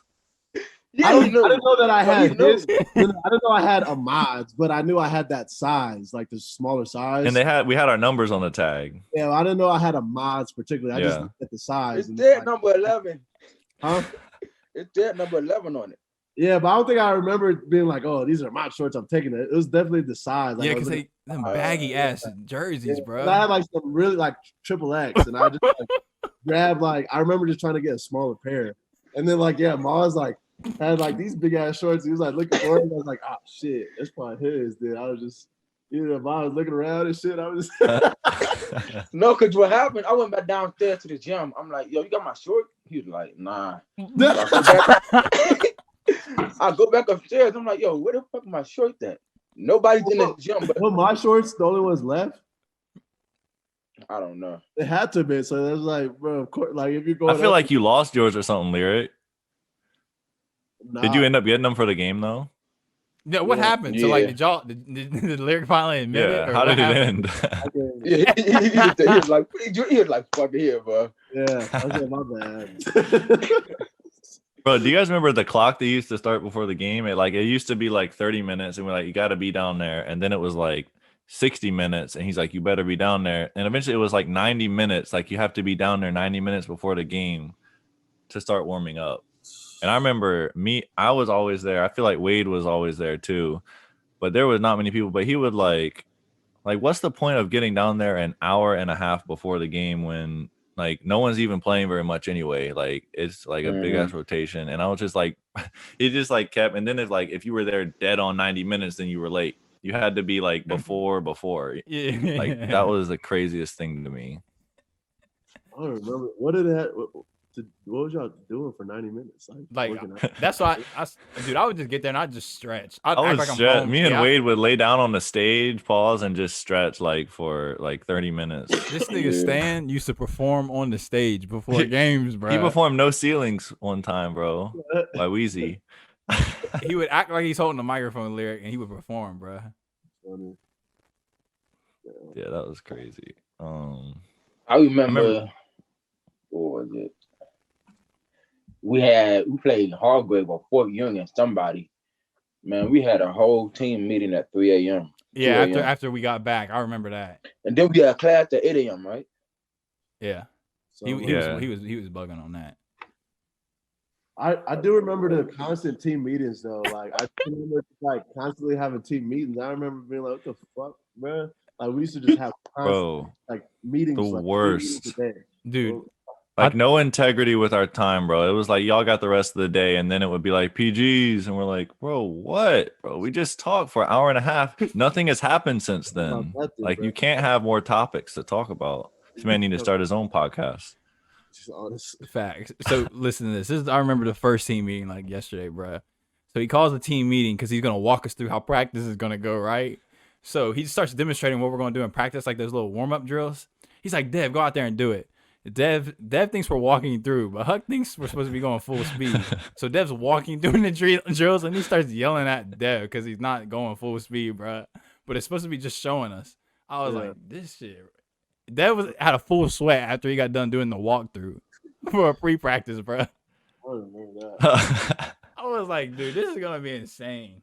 yeah, I he knew. didn't know that I So he had knew. this. I didn't know I had Ahmad's, but I knew I had that size, like the smaller size. And we had our numbers on the tag. yeah, I didn't know I had Ahmad's particularly. I just Yeah. looked at the size. It's and there, like, number 11. huh? It's there, number 11 on it. Yeah, but I don't think I remember being like, oh, these are my shorts. I'm taking it. It was definitely the size. Like, Yeah, I was because like, them baggy ass jerseys, yeah, bro. and I had like some really like triple X, and I just like, grabbed like I remember just trying to get a smaller pair, and then like Mars like had like these big ass shorts. He was like looking for it. And I was like, oh shit, that's probably his. Dude, I was just I was looking around and shit. I was just No, because what happened, I went back downstairs to the gym. I'm like, yo, you got my short? He was like, nah. I go back upstairs. I'm like, yo, where the fuck my short at? Nobody's in the gym, but well, my shorts, the only ones left. I don't know. It had to be. So it was like, bro, of course, like if you're going, I feel like you lost yours or something, Lyrik. Did you end up getting them for the game though? Yeah, what happened? So like, did Lyrik finally admit it? Yeah. Or How what did it happened? end? Yeah, he was like, fuck it here, bro. Yeah, okay, my bad. Bro, do you guys remember the clock they used to start before the game? It used to be like 30 minutes, and we're like, you got to be down there. And then it was like 60 minutes, and he's like, you better be down there. And eventually it was like 90 minutes. Like you have to be down there 90 minutes before the game to start warming up. And I remember I was always there. I feel like Wade was always there too, but there was not many people. But he would like, what's the point of getting down there an hour and a half before the game when like no one's even playing very much anyway? Like it's like a big ass rotation. And I was just like, it just like kept. And then it's like if you were there dead on 90 minutes, then you were late. You had to be like before. Yeah. Like that was the craziest thing to me. I don't remember. What did that? What was y'all doing for 90 minutes? Like working out? that's why dude, I would just get there and I'd just stretch. I'd I act would like I'm stretch. home. Me and Yeah, Wade would lay down on the stage, pause, and just stretch like for like 30 minutes. This nigga Stan used to perform on the stage before games, bro. He performed No Ceilings one time, bro, by Wheezy. He would act like he's holding the microphone, Lyrik, and he would perform, bro. Yeah, that was crazy. I remember what was it? We played Hargrave or Fort Union, somebody. Man, we had a whole team meeting at 3 a.m. Yeah, 2 a.m. after we got back, I remember that. And then we had class at 8 a.m., right? Yeah. So, He was bugging on that. I do remember the constant team meetings though. Like I remember like constantly having team meetings. I remember being like, "What the fuck, man?" Like we used to just have constant, like meetings. The like, worst, a day. Dude. Like no integrity with our time, bro. It was like y'all got the rest of the day, and then it would be like PGs, and we're like, bro, what, bro? We just talked for an hour and a half. Nothing has happened since then. Like you can't have more topics to talk about. This man need to start his own podcast. Just honest facts. So listen to this. I remember the first team meeting like yesterday, bro. So he calls a team meeting because he's gonna walk us through how practice is gonna go, right? So he starts demonstrating what we're gonna do in practice, like those little warm up drills. He's like, Dev, go out there and do it. Dev thinks we're walking through, but Huck thinks we're supposed to be going full speed. So Dev's walking doing the drills, and he starts yelling at Dev because he's not going full speed, bro. But it's supposed to be just showing us. I was like, this shit. Dev had a full sweat after he got done doing the walkthrough for a pre-practice, bro. I don't remember that. I was like, dude, this is gonna be insane.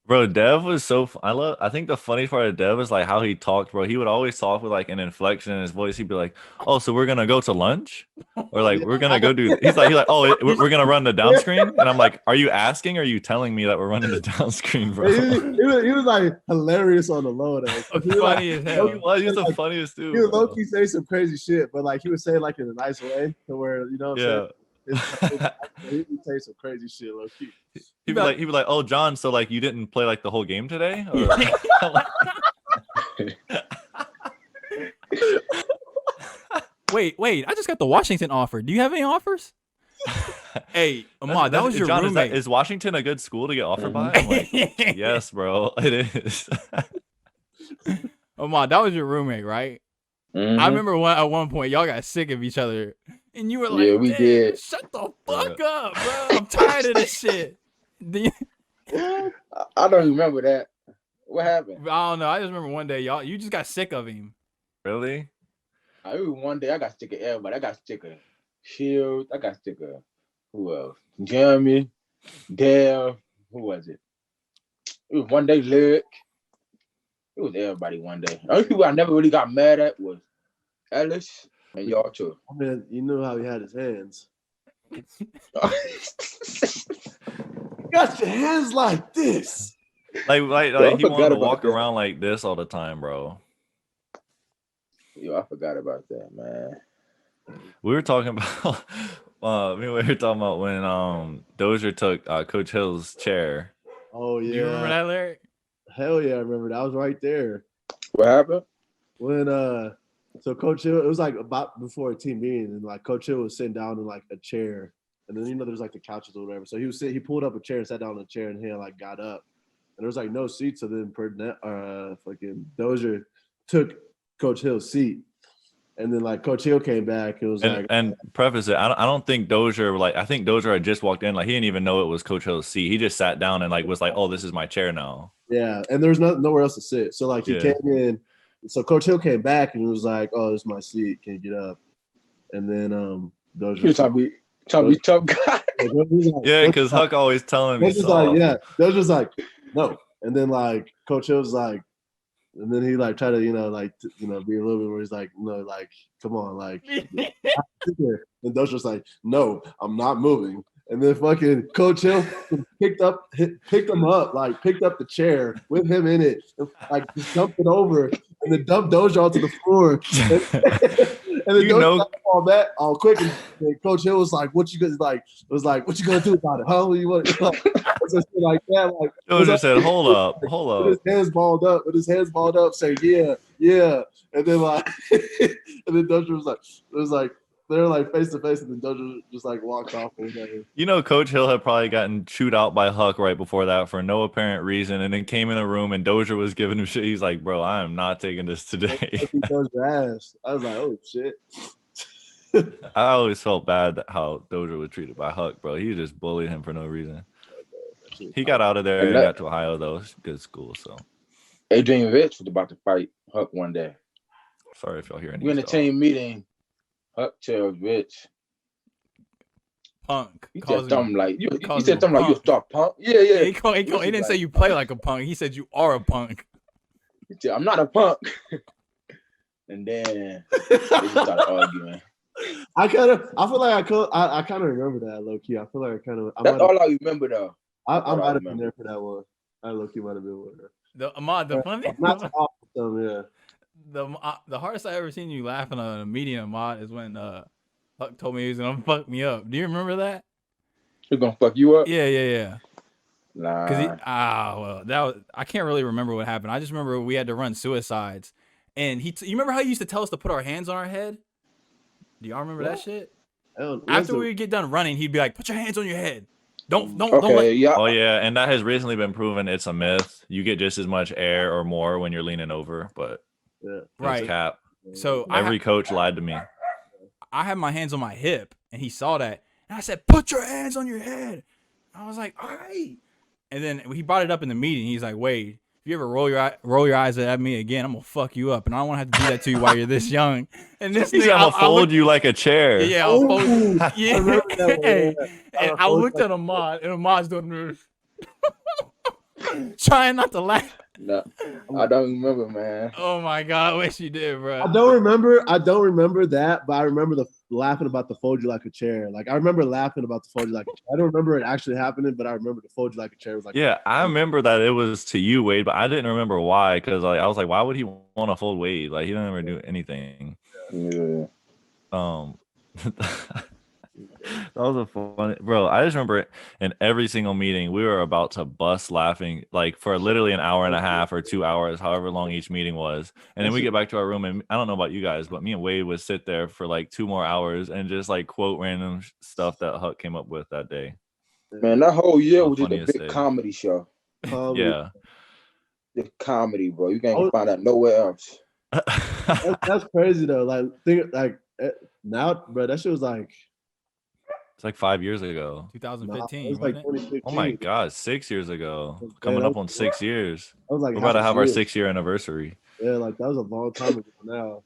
Bro, Dev was so. I think the funny part of Dev is like how he talked, bro. He would always talk with like an inflection in his voice. He'd be like, "Oh, so we're gonna go to lunch, or like we're gonna go do." He's like, "Oh, we're gonna run the down screen," and I'm like, "Are you asking? Or are you telling me that we're running the down screen, bro?" He was like hilarious on the low though. He was Funny as hell. He was the funniest dude. He would bro. low key say some crazy shit, but like he would say it like in a nice way, to where you know what I'm saying. He would say some crazy shit, low key. He'd be like, "Oh, John, so like you didn't play like the whole game today?" Or, Wait, I just got the Washington offer. Do you have any offers? Hey, Ahmad, that was your John, roommate. Is Washington a good school to get offered by? I'm like, yes, bro, it is. Ahmad, that was your roommate, right? Mhm. I remember at one point y'all got sick of each other, and you were like, Yeah, we "Damn, did. shut the fuck up, bro. I'm tired of this shit." I don't remember that. What happened? I don't know. I just remember one day you just got sick of him. Really? I remember one day I got sick of everybody. I got sick of Shields. I got sick of who else? Jeremy, Dale. Who was it? It was one day Lyrik. It was everybody one day. The only people I never really got mad at was Ellis and y'all too. I mean, you knew how he had his hands. Got your hands like this. Like I he wanted forgot to about walk that. around like this all the time, bro. Yo, I forgot about that, man. We were talking about we were talking about when Dozier took Coach Hill's chair. Oh yeah. Do you remember that, Larry? Hell yeah, I remember that. I was right there. What happened? When so Coach Hill, it was like about before a team meeting, and like Coach Hill was sitting down in like a chair, and then you know there's like the couches or whatever. So he pulled up a chair and sat down in a chair, and he like got up, and there was like no seat. So then fucking Dozier took Coach Hill's seat, and then like Coach Hill came back. It was And preface it, I don't think Dozier I think Dozier had just walked in, like he didn't even know it was Coach Hill's seat. He just sat down and like was like, "Oh, this is my chair now." yeah, and there was nowhere else to sit. So like he Yeah. came in. So Coach Hill came back and he was like, "Oh, this is my seat. Can you get up?" And then Dozier You trying to be tough guy. Yeah, because Huck always telling me. Dozier's like, yeah. Dozier's like, no. And then like Coach Hill was like, and then he like tried to be a little bit where he's like, no, like, come on, like. And Dozier's like, no, I'm not moving. And then fucking Coach Hill picked up the chair with him in it, and like just dumped it over, and then dumped Dozier onto the floor. And then Dozier all that all quick, and Coach Hill was like, "What you gonna what you gonna do about it? Huh? What you want?" Like that. Like Dozier said, "Hold up." With his hands balled up, saying, "Yeah." And then like, and then Dozier was like. They're like face to face, and then Dozier just like walked off. You know, Coach Hill had probably gotten chewed out by Huck right before that for no apparent reason, and then came in the room and Dozier was giving him shit. He's like, "Bro, I am not taking this today." Ass. I was like, "Oh shit." I always felt bad how Dozier was treated by Huck, bro. He just bullied him for no reason. He got out of there and got to Ohio though. Good school, so. Adrian Rich was about to fight Huck one day. Sorry if y'all hear any. We in a team meeting. Huck tells Rich, "Punk." He said something like you. He calls said him a something like you a punk. star punk. Yeah. He didn't say you play like a punk. He said you are a punk. He said, "I'm not a punk." And then they just started arguing. I feel like I kind of remember that low key. I feel like That's all I remember though. I might have been there for that one. I low key might have been with her. Ahmad, the funny. Not to off them, yeah. The hardest I ever seen you laughing on a meeting, Ahmad, is when Huck told me he was gonna fuck me up. Do you remember that? He's gonna fuck you up? Yeah. Nah. I can't really remember what happened. I just remember we had to run suicides, and you remember how he used to tell us to put our hands on our head? Do y'all remember that shit? After we would get done running, he'd be like, "Put your hands on your head. Don't let." Yeah. Oh yeah, and that has recently been proven it's a myth. You get just as much air or more when you're leaning over, but Right. it's cap. So Every coach lied to me. I had my hands on my hip, and he saw that, and I said, "Put your hands on your head." I was like, "All right." And then he brought it up in the meeting. He's like, "Wait, if you ever roll your eyes at me again, I'm gonna fuck you up, and I don't want to have to do that to you while you're this young. And this He's nigga, gonna fold you like a chair. Yeah, I'll fold you. Yeah. Yeah. And I looked at Ahmad, and Ahmad's doing this, trying not to laugh. No, I don't remember, man. Oh my god, I wish you did, bro. I don't remember that, but I remember the laughing about the fold you like a chair. Like I remember laughing about the fold you like a chair. I don't remember it actually happening, but I remember the fold you like a chair was like. Yeah, I remember that it was to you, Wade, but I didn't remember why, because like I was like, why would he want to fold Wade? Like he didn't ever do anything. Yeah. That was a funny, bro. I just remember in every single meeting we were about to bust laughing, like for literally an hour and a half or 2 hours, however long each meeting was. And then we get back to our room, and I don't know about you guys, but me and Wade would sit there for like 2 more hours and just like quote random stuff that Huck came up with that day. Man, that whole year was just a Funniest big day. comedy show. Yeah. The comedy, bro. You can't find that nowhere else. That's crazy though. Like think like now, bro. That shit was like. It's like 5 years ago. 2015. It was like wasn't it? 2015. Oh my God, 6 years ago. Coming up on 6 years. I was like, We're about to have our 6-year anniversary. Yeah, like that was a long time ago now.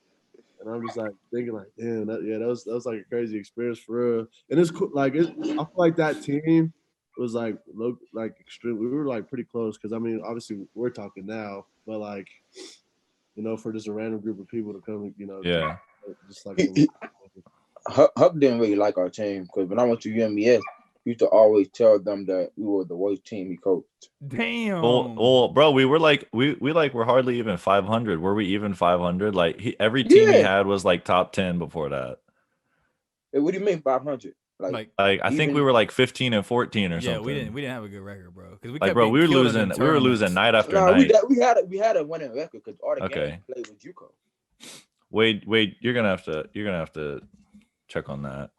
And I'm just like thinking like, damn, that was like a crazy experience for real. And it's cool, like I feel like that team was like extreme. We were like pretty close because I mean, obviously we're talking now, but like, you know, for just a random group of people to come, you know, Yeah. just like Huck didn't really like our team because when I went to UMES, he used to always tell them that we were the worst team he coached. Damn. Well, bro, we were like we were hardly even 500. Were we even 500? Like every team he had was like top 10 before that. Hey, what do you mean 500? Like I think we were like 15 and 14 or something. Yeah, we didn't have a good record, bro. Because we like, bro, we were losing night after No, night. we had a winning record because all the games played with JUCO. Wade, you're gonna have to check on that.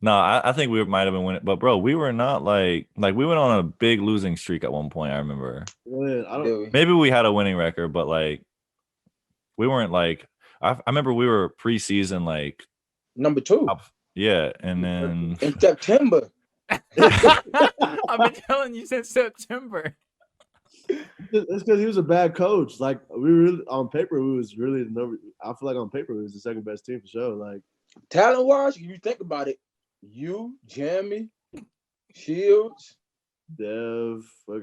No, I think we might have been winning, but bro, we were not like we went on a big losing streak at one point. I remember. Maybe we had a winning record, but like we weren't like. I remember we were preseason like number 2. Yeah, and then in September. I've been telling you since September. It's because he was a bad coach. Like we really on paper, we was really the number. I feel like on paper, we was the second best team for sure. Like talent wise, if you think about it, you, Jeremy, Shields, Dev, like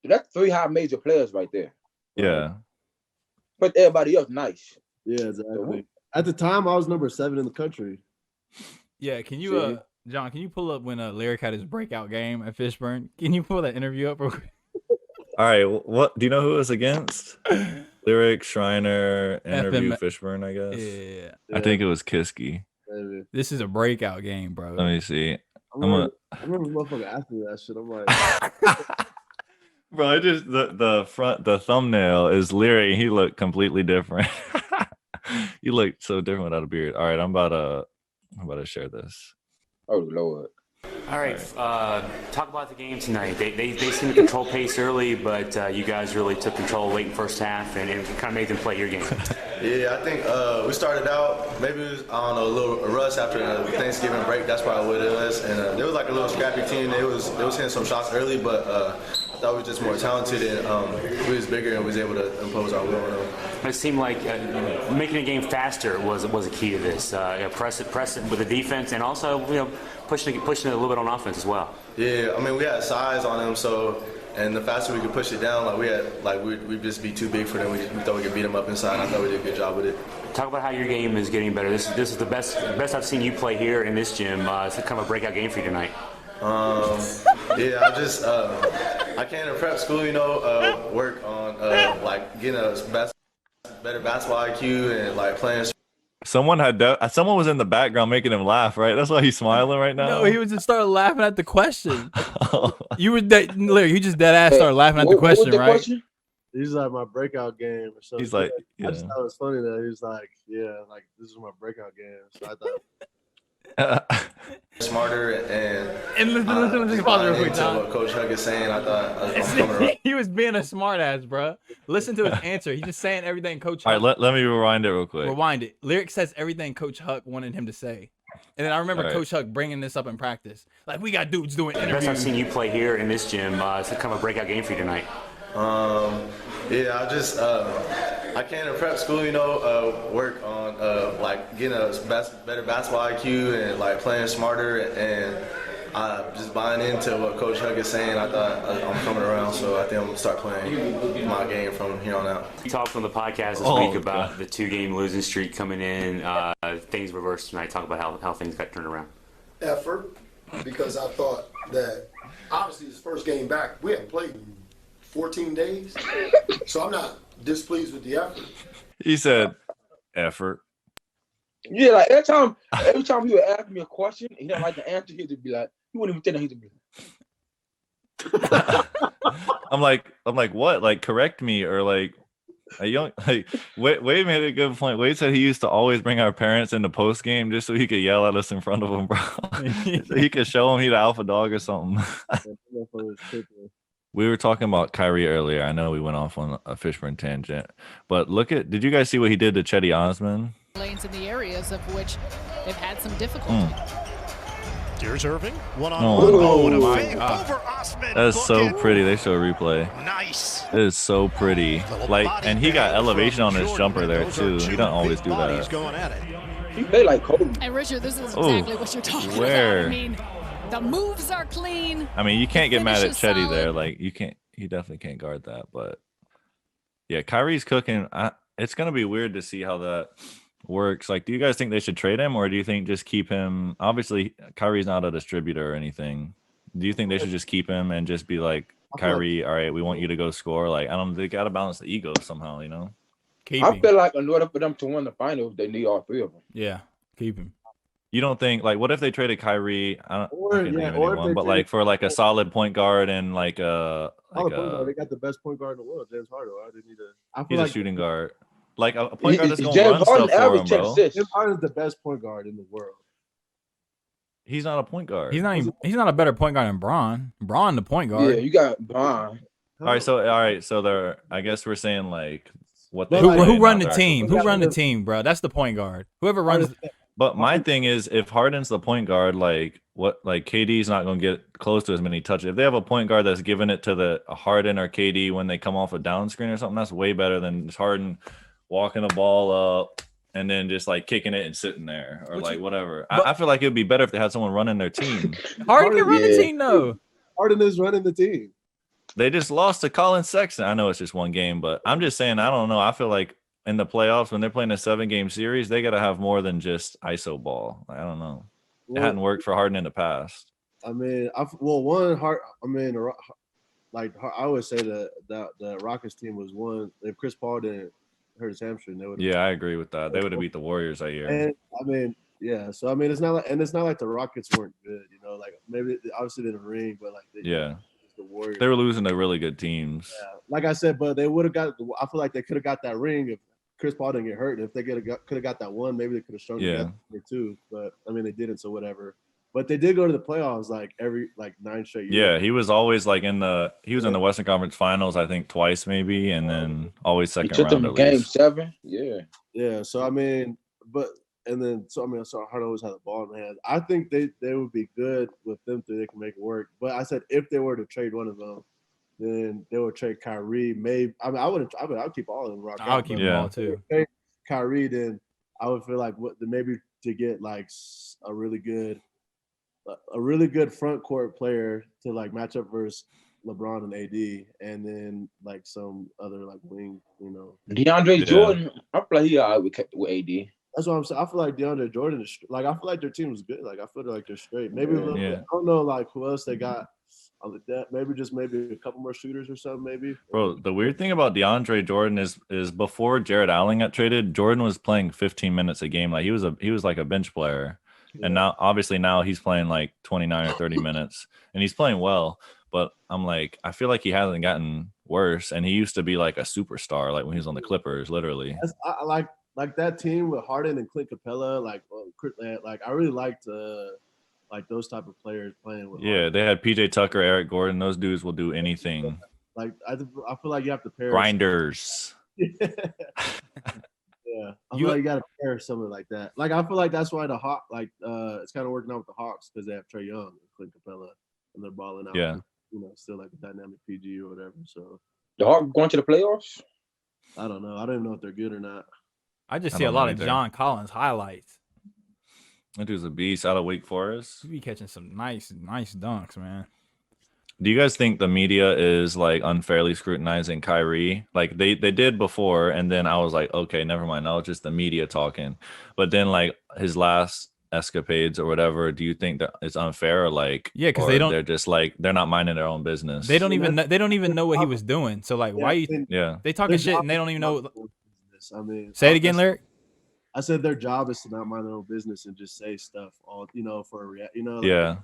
that's 3 high major players right there. Yeah. But everybody else nice. Yeah, exactly. At the time, I was number 7 in the country. Yeah, can you John, can you pull up when Lyrik had his breakout game at Fishburne? Can you pull that interview up real quick? All right, what do you know who it was against? Lyrik, Shreiner, interview Fishburne, I guess. Yeah. I think it was Kiski. Maybe. This is a breakout game, bro. Let me see. I remember motherfucker asking me that shit. I'm like, bro, I just the thumbnail is Lyrik. He looked completely different. He looked so different without a beard. All right, I'm about to share this. Oh Lord. All right, talk about the game tonight. They seemed to control pace early, but you guys really took control late in first half and kind of made them play your game. Yeah, I think we started out maybe it was, I don't know, a little rush after the Thanksgiving break. That's probably what it was. And there was like a little scrappy team. They was hitting some shots early, but I thought we were just more talented and we was bigger and was able to impose our will on them. It seemed like making the game faster was a key to this. Press it with the defense and also pushing it a little bit on offense as well. Yeah, I mean we had size on them, so and the faster we could push it down, we'd just be too big for them. We thought we could beat them up inside. I thought we did a good job with it. Talk about how your game is getting better. This is the best I've seen you play here in this gym. It's kind of a breakout game for you tonight. Yeah, I came to prep school, work on getting a better basketball IQ and playing. Someone was in the background making him laugh, right? That's why he's smiling right now. No, he was just started laughing at the question. You were Lyrik, you just dead ass started laughing at the question, right? Question? He's like my breakout game or something. He's like, I just thought it was funny that he was like, yeah, like this is my breakout game. So I thought. Smarter and listen, pause real quick, John. What Coach Huck is saying, I thought he was being a smart ass, bro. Listen to his answer. He's just saying everything Coach Huck. All right, let me rewind it real quick. Rewind it. Lyrik says everything Coach Huck wanted him to say. And then I remember Coach Huck bringing this up in practice. Like, we got dudes doing interviews. Best I've seen you play here in this gym. It's kind of a breakout game for you tonight. Yeah, I came to prep school, work on like getting a better basketball IQ and like playing smarter and just buying into what Coach Hug is saying. I thought I'm coming around, so I think I'm gonna start playing my game from here on out. We talked on the podcast this week about the 2-game losing streak coming in. Things reversed tonight. Talk about how things got turned around. Effort, because I thought that obviously this first game back, we hadn't played in 14 days, so I'm not displeased with the effort. He said effort. Yeah, like every time he would ask me a question, he didn't like the answer. He'd just be like, he wouldn't even think that. He'd be like, I'm like, what? Like, correct me or like. Wade made a good point. Wade said he used to always bring our parents into post game just so he could yell at us in front of them, bro. So he could show them he's the alpha dog or something. We were talking about Kyrie earlier. I know we went off on a Fishburne tangent, but did you guys see what he did to Chetty Osman? Lanes in the areas of which they've had some difficulty. Here's Irving. One-on-one. Oh, my God. Over Osman. That is so pretty. They show a replay. Nice. It is so pretty. And he got elevation on his jumper there, too. He doesn't always do that. He played like Kobe. And Richard, this is exactly what you're talking about. I mean, the moves are clean. I mean, you can't get mad at Chetty solid. there. Like, you can't. He definitely can't guard that. But, yeah, Kyrie's cooking. It's going to be weird to see how that works. Like, do you guys think they should trade him, or do you think just keep him? Obviously, Kyrie's not a distributor or anything. Do you think they should just keep him and just be like, Kyrie, all right, we want you to go score? Like, I don't know, they got to balance the ego somehow, you know? I feel like in order for them to win the finals, they need all three of them. Yeah, keep him. You don't think, like, what if they traded Kyrie? I can't think of anyone, but like for like a solid point guard and like a they got the best point guard in the world, James Harden. I didn't need to. I feel he's like a shooting guard. Like a point guard that's going to James run Harden stuff for him, bro. James Harden's the best point guard in the world. He's not a point guard. He's not a better point guard than Braun. Braun, the point guard. Yeah, you got Burne. All right, so they're. I guess we're saying like what who run the team? Who run the team, bro? That's the point guard. Whoever runs. But my thing is, if Harden's the point guard, like KD's not going to get close to as many touches. If they have a point guard that's giving it to the Harden or KD when they come off a down screen or something, that's way better than just Harden walking the ball up and then just like kicking it and sitting there or whatever. I feel like it would be better if they had someone running their team. Harden can run the team though. Harden is running the team. They just lost to Colin Sexton. I know it's just one game, but I'm just saying, I don't know. I feel like in the playoffs, when they're playing a 7-game series, they got to have more than just ISO ball. I don't know. It hadn't worked for Harden in the past. I mean, I always say that the Rockets team was one. If Chris Paul didn't hurt his hamstring, they would. Yeah, I agree with that. They would have beat the Warriors that year. And I mean, yeah. So I mean, it's not like the Rockets weren't good. You know, like maybe obviously they didn't ring, but like the Warriors. They were losing to really good teams. Yeah. Like I said, but they would have got. I feel like they could have got that ring if Chris Paul didn't get hurt. And if they could have got that one, maybe they could have shown together too. But I mean, they didn't, so whatever. But they did go to the playoffs like every 9 straight years. Yeah, he was always like in the Western Conference Finals, I think twice maybe, and then always second round. Them game 7. Yeah. Yeah. So I mean, so Harden always had the ball in the hands. I think they would be good with them three. They can make it work. But I said if they were to trade one of them, then they would trade Kyrie. Maybe I'll keep all of them. I'll keep them all too. If they trade Kyrie, then I would feel like maybe to get like a really good front court player to like match up versus LeBron and AD, and then like some other like wing, you know. DeAndre Jordan, I feel like he all right with AD. That's what I'm saying. I feel like DeAndre Jordan is like, I feel like their team is good. Like I feel like they're straight. Maybe a little bit. I don't know like who else they got on the depth. Maybe a couple more shooters or something. Maybe. Bro, the weird thing about DeAndre Jordan is before Jared Allen got traded, Jordan was playing 15 minutes a game. Like he was like a bench player. Yeah. And now he's playing like 29 or 30 minutes and he's playing well. But I'm like, I feel like he hasn't gotten worse. And he used to be like a superstar, like when he was on the Clippers, literally. I like that team with Harden and Clint Capella. Like I really liked like those type of players playing with. Yeah, Harden. they had PJ Tucker, Eric Gordon. Those dudes will do anything. Like I feel like you have to pair grinders. Yeah, I feel like you got to pair something like that. Like I feel like that's why the Hawks, it's kind of working out with the Hawks because they have Trae Young and Clint Capella, and they're balling out. Yeah, you know, still like a dynamic PG or whatever. So The Hawks going to the playoffs? I don't know. I don't even know if they're good or not. I just see a lot of John Collins highlights. That dude's a beast out of Wake Forest. He be catching some nice dunks, man. Do you guys think the media is like unfairly scrutinizing Kyrie? Like they did before, and then I was like, okay, never mind. Now it's just the media talking. But then like his last escapades or whatever, do you think that it's unfair or like yeah, because they're just like they're not minding their own business? They don't even know what he was doing. So like why they talking shit and they don't even know. I mean, say it again, Lyrik. I said their job is to not mind their own business and just say stuff all for a like, yeah.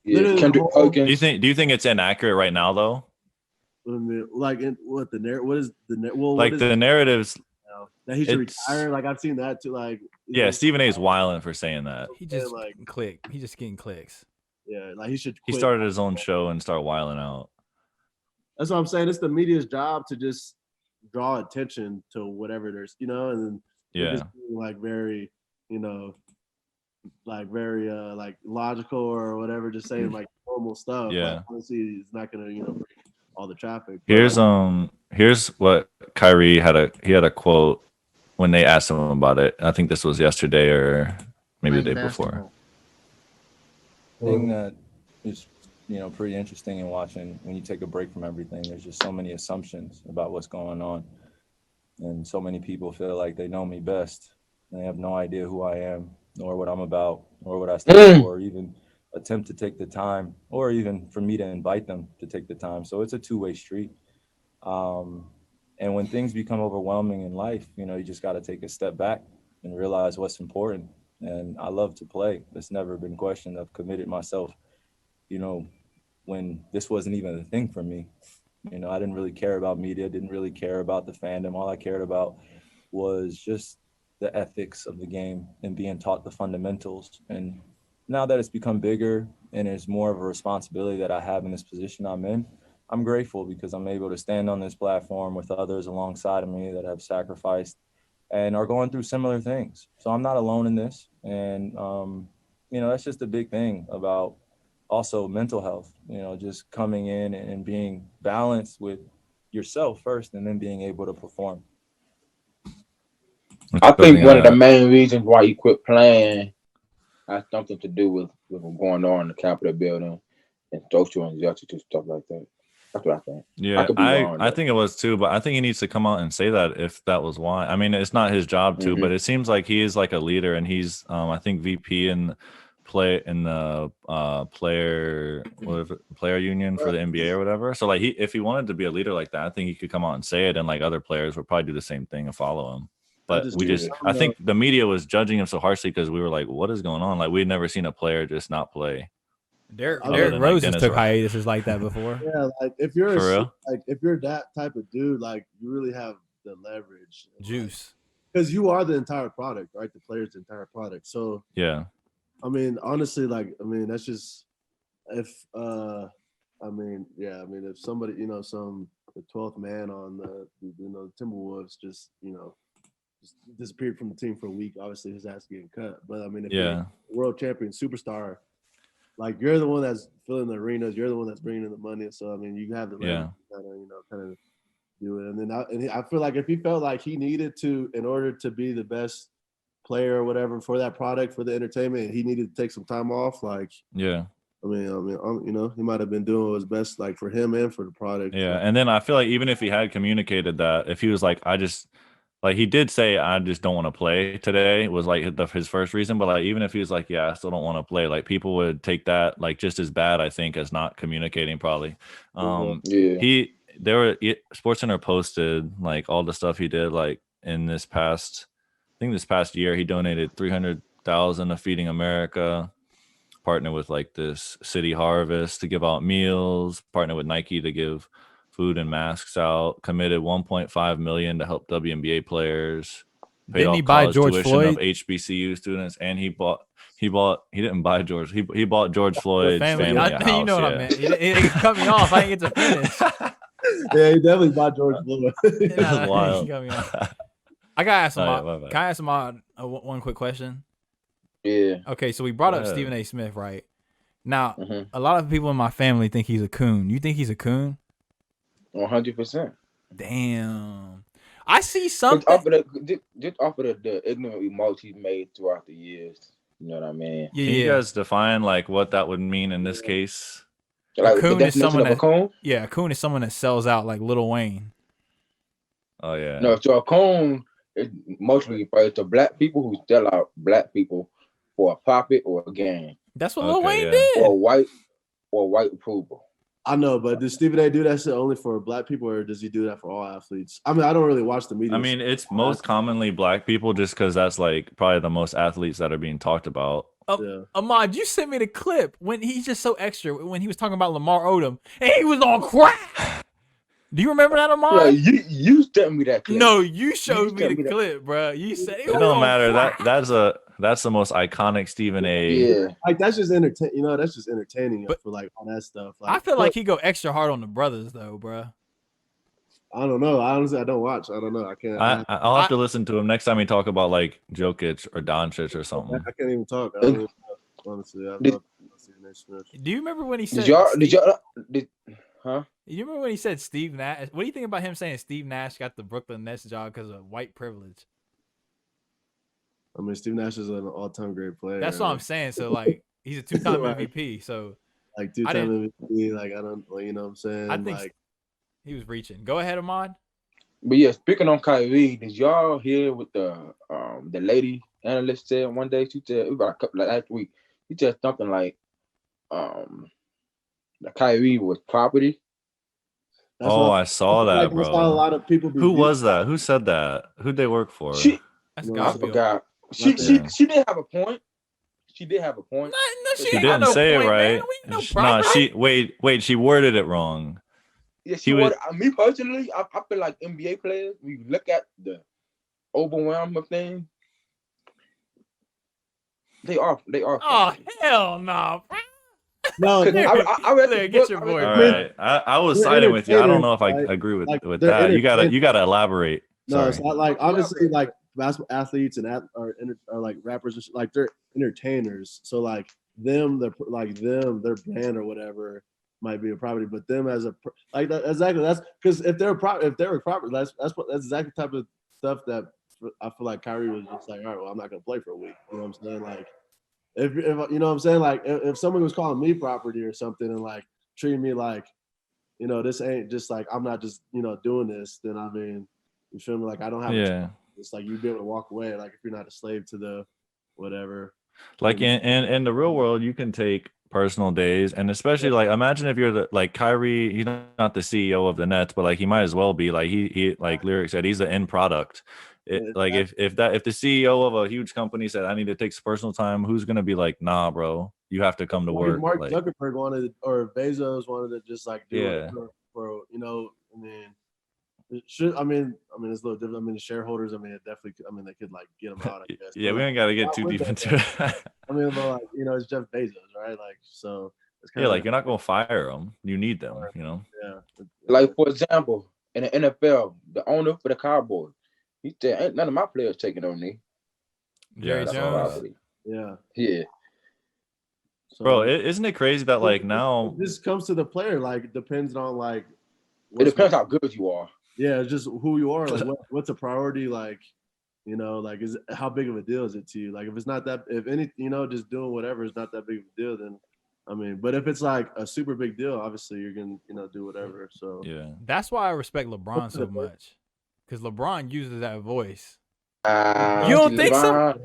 Yeah. Do you think it's inaccurate right now though? Like what the narrative? What is the the narratives that he should retire? Like I've seen that too. Like Stephen A. is wilding for saying that. He just He's just getting clicks. Yeah, like he should. He started his own show and start wilding out. That's what I'm saying. It's the media's job to just draw attention to whatever there's, and then just like very, like very like logical or whatever, just saying like normal stuff. Yeah. Like, honestly, it's not gonna bring all the traffic. Here's what Kyrie had a quote when they asked him about it. I think this was yesterday or maybe the day before. Thing that is pretty interesting in watching when you take a break from everything. There's just so many assumptions about what's going on, and so many people feel like they know me best and they have no idea who I am nor what I'm about or what I stand for, or even attempt to take the time, or even for me to invite them to take the time. So it's a two-way street. And when things become overwhelming in life, you just got to take a step back and realize what's important. And I love to play. It's never been questioned. I've committed myself, when this wasn't even a thing for me. I didn't really care about media, didn't really care about the fandom. All I cared about was just the ethics of the game and being taught the fundamentals. And now that it's become bigger and it's more of a responsibility that I have in this position I'm in, I'm grateful because I'm able to stand on this platform with others alongside of me that have sacrificed and are going through similar things. So I'm not alone in this. And, that's just a big thing about also mental health, just coming in and being balanced with yourself first and then being able to perform. I think one of the main reasons why he quit playing has something to do with what's going on in the Capitol building and social injustice and stuff like that. That's what I think. Yeah, I think it was too, but I think he needs to come out and say that if that was why. I mean, it's not his job to, but it seems like he is like a leader, and he's I think VP in player union for the NBA or whatever. So like if he wanted to be a leader like that, I think he could come out and say it, and like other players would probably do the same thing and follow him. But I think the media was judging him so harshly because we were like, what is going on? Like we'd never seen a player just not play. Derrick Rose has took hiatuses like that before. Yeah, like if you're if you're that type of dude, like you really have the leverage, juice, because you are the entire product, right? The player's the entire product. So yeah, I mean, honestly, that's just if if somebody, the 12th man on the Timberwolves just disappeared from the team for a week, obviously his ass getting cut. But I mean, if you're a world champion superstar, like you're the one that's filling the arenas, you're the one that's bringing in the money. So I mean, you have the right to kind of do it. And then I feel like if he felt like he needed to, in order to be the best player or whatever for that product, for the entertainment, he needed to take some time off. Like I mean, he might have been doing what was best, like for him and for the product. Yeah, and then I feel like even if he had communicated that, if he was like, he did say, I just don't want to play today, was like his first reason. But like, even if he was like, yeah, I still don't want to play, like people would take that like just as bad, I think, as not communicating probably. SportsCenter posted like all the stuff he did, like in this past year, he donated $300,000 to Feeding America, partnered with like this City Harvest to give out meals, partnered with Nike to give food and masks out, committed $1.5 million to help WNBA players. Didn't he buy George Floyd of HBCU students, and he didn't buy George. He bought George Floyd's family a house. You know what I meant. It cut me off. I didn't get to finish. Yeah, he definitely bought George Floyd. This is wild. I gotta ask him. Can I ask him one quick question? Yeah. Okay, so we brought up Stephen A. Smith, right? Now, a lot of people in my family think he's a coon. You think he's a coon? 100%. Damn. I see Just something. off of the ignorant remarks he's made throughout the years. You know what I mean? Yeah, Can you guys define like what that would mean in this case? Like a coon the is someone definition of a coon? Yeah, a coon is someone that sells out like Lil Wayne. Oh yeah. No, so a coon is mostly refers to black people who sell out black people for a profit or a gain. That's what Lil Wayne did. Or white approval. I know, but does Stephen A. do that shit only for black people, or does he do that for all athletes? I mean, I don't really watch the media. I mean, it's most commonly black people just because that's like probably the most athletes that are being talked about. Ahmad, you sent me the clip when he's just so extra when he was talking about Lamar Odom and he was on crack. Do you remember that, Ahmad? Yeah, you sent me that clip. No, you showed me the clip, bro. You said it don't matter. That's the most iconic Stephen A. Yeah, like that's just entertaining. You know, that's just entertaining for like all that stuff. Like, I feel like he go extra hard on the brothers though, bro. I don't know. Honestly, I don't watch. I don't know. I can't. I'll have to listen to him next time he talk about like Jokic or Doncic or something. I can't even talk. I don't know, honestly, do you remember when he said? Did y'all? You remember when he said Steve Nash? What do you think about him saying Steve Nash got the Brooklyn Nets job because of white privilege? I mean, Steve Nash is an all-time great player. That's what I'm saying. So like, he's a two-time MVP. So like two-time MVP. Like I don't, you know what I'm saying? I think like, he was reaching. Go ahead, Ahmad. But yeah, speaking on Kyrie, did y'all hear what the lady analyst said one day? She said about a couple last week. She said something like that Kyrie was property. I saw that, bro. A lot of people. Who was that? Who said that? Who'd they work for? I forgot. She did have a point. She did have a point. No, she didn't say it right. No, she worded it wrong. Yeah, me personally, I feel like NBA players, we look at the overwhelm of things. They are. Oh hell no, bro. No, I read the get book. your boy. All right, I was siding with you. I don't know if I agree with that. You gotta elaborate. No, it's not like obviously like basketball athletes and are like rappers, like they're entertainers. So like their brand or whatever might be a property, but them as a like that, exactly. That's because if they're a property, that's exactly the type of stuff that I feel like Kyrie was just like, all right, well, I'm not gonna play for a week. You know what I'm saying? Like, if you know what I'm saying, like if someone was calling me property or something and like treating me like, you know, this ain't just like I'm not just doing this, then I mean, you feel me? Like I don't have. It's like you'd be able to walk away, like if you're not a slave to the whatever. Like in the real world, you can take personal days, and especially like imagine if you're like Kyrie, he's not the CEO of the Nets, but like he might as well be. Like he like Lyrik said, he's the end product. Like if the CEO of a huge company said I need to take some personal time, who's gonna be like, nah, bro, you have to come to work. Mark like, Zuckerberg wanted, or Bezos wanted to just like do it for I mean. I mean, it's a little different. I mean, the shareholders. I mean, it definitely. I mean, they could like get them out. I guess. Yeah, we ain't got to get too deep into it. I mean, but like it's Jeff Bezos, right? Like, so it's kind of like you're not gonna fire them. You need them. Yeah. Like for example, in the NFL, the owner for the Cowboys, he said, "Ain't none of my players taking on me." Jerry Jones. Yeah. So, bro, isn't it crazy that like now this comes to the player? Like, it depends on like. It depends how good you are. Yeah, it's just who you are. Like, what's a priority? Like, like how big of a deal is it to you? Like, if it's not that, if any, just doing whatever is not that big of a deal, then, I mean, but if it's like a super big deal, obviously you're gonna, do whatever. So yeah, that's why I respect LeBron so much, because LeBron uses that voice. You don't think so?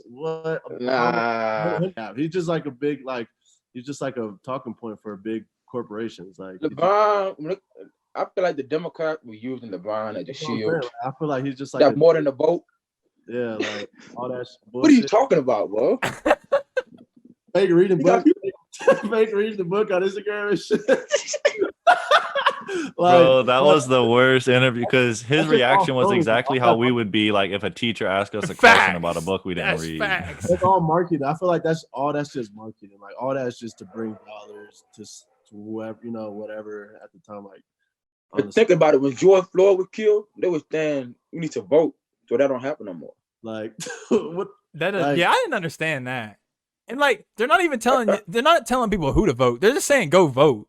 What? Nah. He's just like a big, like he's just like a talking point for big corporations. Like LeBron. I feel like the Democrats were using LeBron as a shield. I feel like he's just like that's more than a vote. Yeah, like all that bullshit. What are you talking about, bro? Fake reading book. Fake reading the book on Instagram and shit. Bro, that was the worst interview because his reaction was exactly how we would be like if a teacher asked us a question about a book we didn't read. It's all marketing. I feel like that's just marketing. Like all that's just to bring dollars to whoever, whatever at the time. Like, but think about it. When George Floyd was killed, they were saying we need to vote so that don't happen no more. Like what? That is, I didn't understand that. And like they're not even telling people who to vote. They're just saying go vote.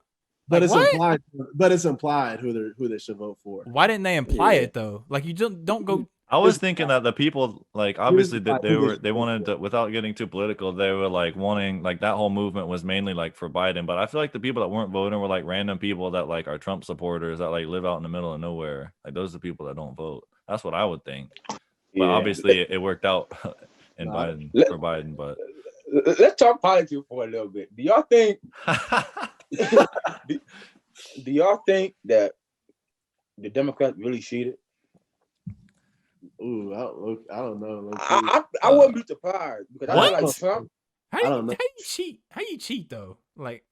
But Like, it's what? implied. But it's implied who they should vote for. Why didn't they imply it though? Like you don't go. I was thinking that the people, like, obviously that Here's they wanted to, without getting too political, they were like wanting, like, that whole movement was mainly like for Biden. But I feel like the people that weren't voting were like random people that like are Trump supporters that like live out in the middle of nowhere. Like those are the people that don't vote. That's what I would think. But obviously it worked out in for Biden. But let's talk politics for a little bit. Do y'all think? do y'all think that the Democrats really cheated? Ooh, I don't know. I wouldn't be surprised because I feel like Trump. How you cheat? How you cheat though? Like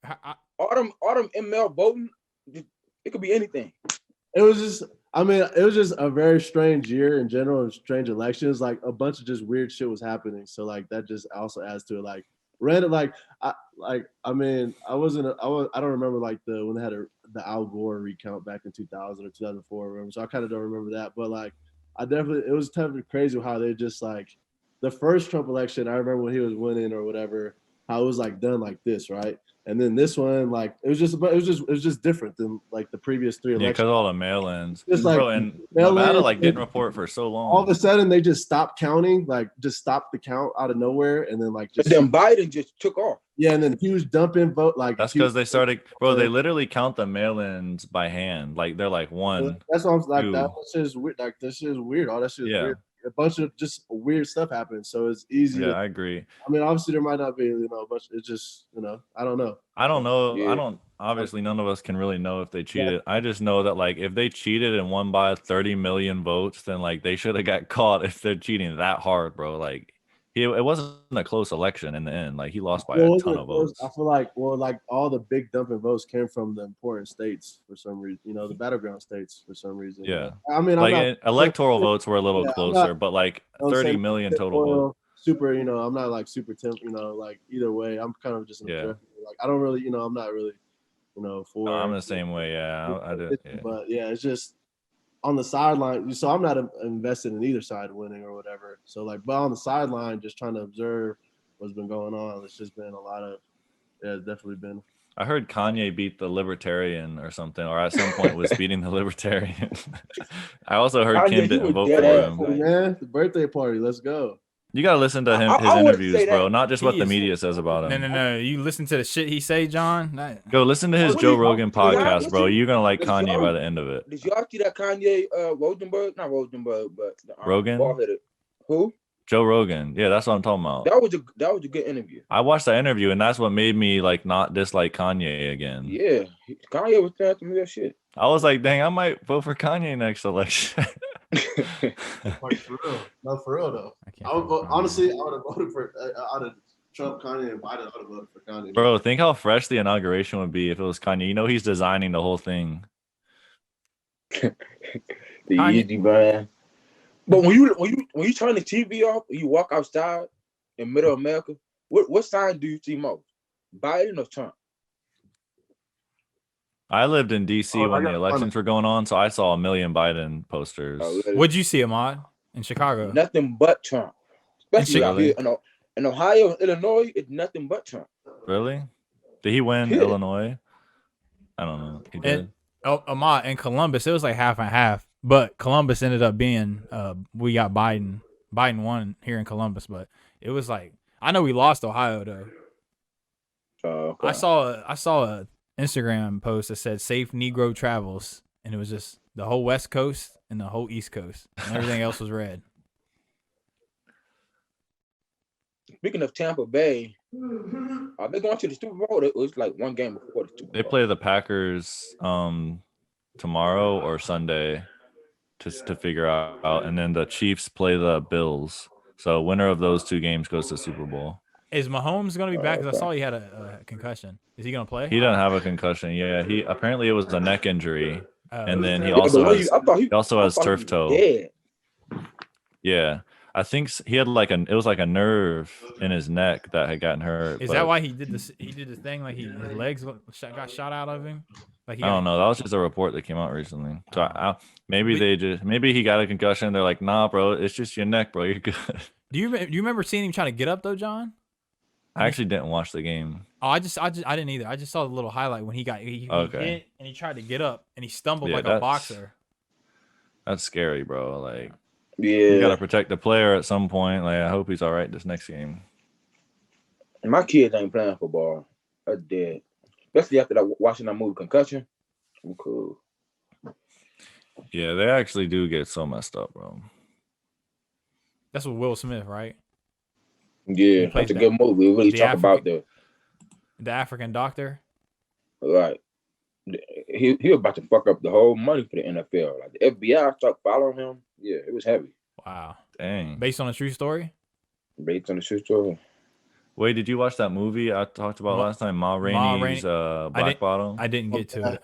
all them ML voting, it could be anything. It was just, I mean, it was just a very strange year in general, and strange elections. Like a bunch of just weird shit was happening. So like that just also adds to it. Like random, I don't remember like when they had the Al Gore recount back in 2000 or 2004, remember? So I kind of don't remember that, but like it was definitely crazy how they just like the first Trump election. I remember when he was winning or whatever, how it was like done like this, right? And then this one, like it was just different than like the previous three elections. Yeah, because all the mail-ins. Just like bro, and Nevada like didn't report for so long. All of a sudden, they just stopped counting, like just stopped the count out of nowhere, and then like just. But then Biden just took off. Yeah, and then huge dump-in vote. Like that's because they started, bro. They literally count the mail-ins by hand. Like they're like one. That's what I'm like. That shit is weird. Like this shit is weird. All that shit is weird. A bunch of just weird stuff happens, so it's easy. Yeah, I agree. I mean, obviously there might not be, a bunch. It's just, I don't know. I don't know. Yeah. I don't. Obviously, none of us can really know if they cheated. Yeah. I just know that like if they cheated and won by 30 million votes, then like they should have got caught if they're cheating that hard, bro. Like it wasn't a close election in the end. Like he lost by a ton of votes. I feel like all the big dumping votes came from the important states for some reason. The battleground states for some reason. Yeah. I mean, electoral votes were a little closer, but like 30 million total votes. Super, I'm not like super like either way. I'm kind of just like I don't really, I'm not really, for. No, I'm the same way. Yeah, I did. Yeah. But yeah, it's just on the sideline. So I'm not invested in either side winning or whatever. So like, but on the sideline, just trying to observe what's been going on. It's just been a lot of, it's definitely been. I heard Kanye beat the Libertarian or something, or at some point was beating the Libertarian. I also heard Kanye, Kim didn't vote for him. Man, the birthday party. Let's go. You gotta listen to his interviews, bro. Not just what the media says about him. No. You listen to the shit he say, John. Go listen to his Joe Rogan podcast, bro. You're gonna like Kanye by the end of it. Did y'all see that Kanye Rosenberg? Not Rosenberg, but Rogan. Who? Joe Rogan. Yeah, that's what I'm talking about. That was a good interview. I watched that interview, and that's what made me like not dislike Kanye again. Yeah, Kanye was saying some real shit. I was like, dang, I might vote for Kanye next election. Like, for real. No, for real though. Honestly, I would have voted for out of Trump, Kanye, and Biden. I would have voted for Kanye. Bro, think how fresh the inauguration would be if it was Kanye. He's designing the whole thing. The easy man. But when you turn the TV off, you walk outside in middle America. What sign do you see most? Biden or Trump? I lived in DC when the elections were going on, so I saw a million Biden posters. What'd you see, Ahmad, in Chicago? Nothing but Trump. Especially out here in Ohio and Illinois, it's nothing but Trump. Really? Did he win Illinois? I don't know. He did. Ahmad, in Columbus, it was like half and half, but Columbus ended up being we got Biden. Biden won here in Columbus, but it was like I know we lost Ohio though. Okay. I saw a Instagram post that said safe Negro travels, and it was just the whole West Coast and the whole East Coast, and everything else was red. Speaking of Tampa Bay, are they going to the Super Bowl? It was like one game before the Super Bowl. They play the Packers tomorrow or Sunday to figure out, and then the Chiefs play the Bills. So winner of those two games goes to Super Bowl. Is Mahomes going to be back? Because I saw he had a concussion. Is he going to play? He doesn't have a concussion. Yeah, he apparently it was a neck injury, and then he also has turf toe. Yeah, I think he had it was like a nerve in his neck that had gotten hurt. Is that why he did this? He did the thing like his legs got shot out of him. Like I don't know. That was just a report that came out recently. So maybe he got a concussion. They're like, nah, bro, it's just your neck, bro. You're good. Do you remember seeing him trying to get up though, John? I actually didn't watch the game. Oh, I didn't either. I just saw the little highlight when he hit and he tried to get up and he stumbled like a boxer. That's scary, bro. Like, yeah, you gotta protect the player at some point. Like, I hope he's all right this next game. My kids ain't playing football. That's dead. Especially after watching that movie Concussion. I'm cool. Yeah, they actually do get so messed up, bro. That's with Will Smith, right? Yeah, that's a good movie. We really talk about the African doctor. Right. He was about to fuck up the whole money for the NFL. Like the FBI started following him. Yeah, it was heavy. Wow. Dang. Based on a true story? Based on a true story. Wait, did you watch that movie I talked about last time? Ma Rainey's Black Bottom? I didn't get to it.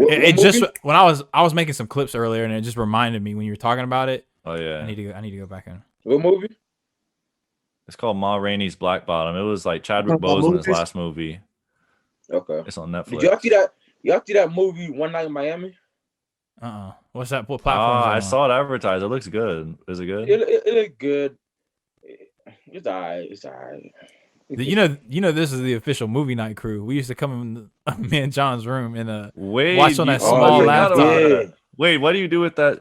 It just when I was making some clips earlier, and it just reminded me when you were talking about it. Oh yeah. I need to go back in. What movie? It's called Ma Rainey's Black Bottom. It was like Chadwick Boseman's last movie. Okay. It's on Netflix. Did y'all see that movie One Night in Miami? What's that? What platform? I saw it advertised. It looks good. Is it good? It looked good. It's alright. It's alright. You know, this is the official movie night crew. We used to come in me and John's room and watch on that small laptop. Wait, what do you do with that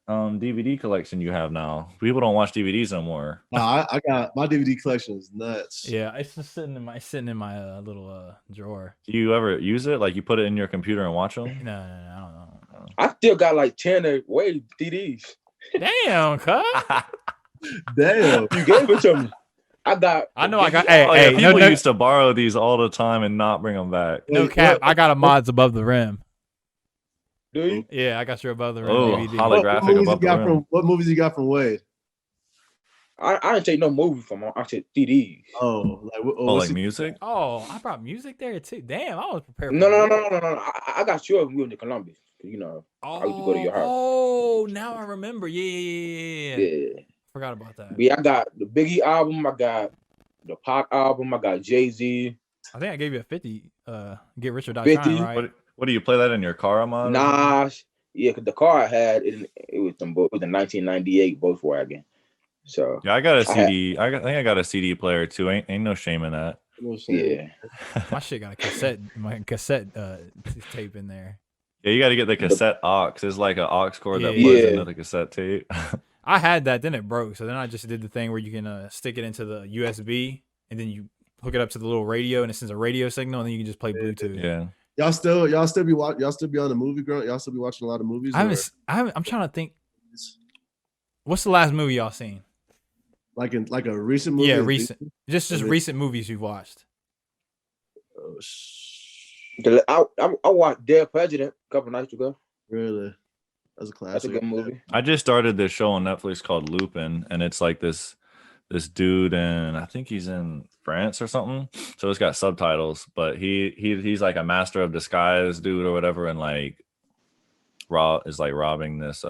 DVD collection you have now? People don't watch DVDs no more. No, I got my DVD collection is nuts. Yeah, it's just sitting in my little drawer. Do you ever use it? Like you put it in your computer and watch them? No, I don't know. I still got like 10 Wade DVDs. Damn, cuz. Damn. You gave it to me. I got. Hey, people used to borrow these all the time and not bring them back. No cap. I got a Mods Above the Rim. Do you? Yeah, I got your Above the Rim DVD. Holographic Above the Rim. What movies you got from Wade? I didn't take no movie from him. I took CDs. Like music? Oh, I brought music there too. Damn, I was prepared. No. I got yours when we went to Columbus. You know, I used to go to your house. Oh, now I remember. Yeah. Forgot about that. Yeah, I got the Biggie album. I got the Pac album. I got Jay-Z. I think I gave you a 50. Get Rich or Die Trying, right? What do you play that in your car, Ahmad? Nah, yeah, because the car I had it was the 1998 Volkswagen. So yeah, I got a CD. I think I got a CD player too. Ain't no shame in that. Yeah, my shit got a cassette tape in there. Yeah, you got to get the cassette aux. It's like an aux cord that plugs into the cassette tape. I had that, then it broke. So then I just did the thing where you can stick it into the USB and then you hook it up to the little radio and it sends a radio signal and then you can just play Bluetooth. Yeah. Y'all still be on the movie girl? Y'all still be watching a lot of movies? I'm trying to think. What's the last movie y'all seen? Like a recent movie? Yeah, recent. Just recent movies you've watched. I watched Dead President a couple nights ago. Really? That's a classic. That's a good movie. I just started this show on Netflix called Lupin, and it's like this dude, and I think he's in France or something. So it's got subtitles, but he's like a master of disguise dude or whatever, and like is like robbing this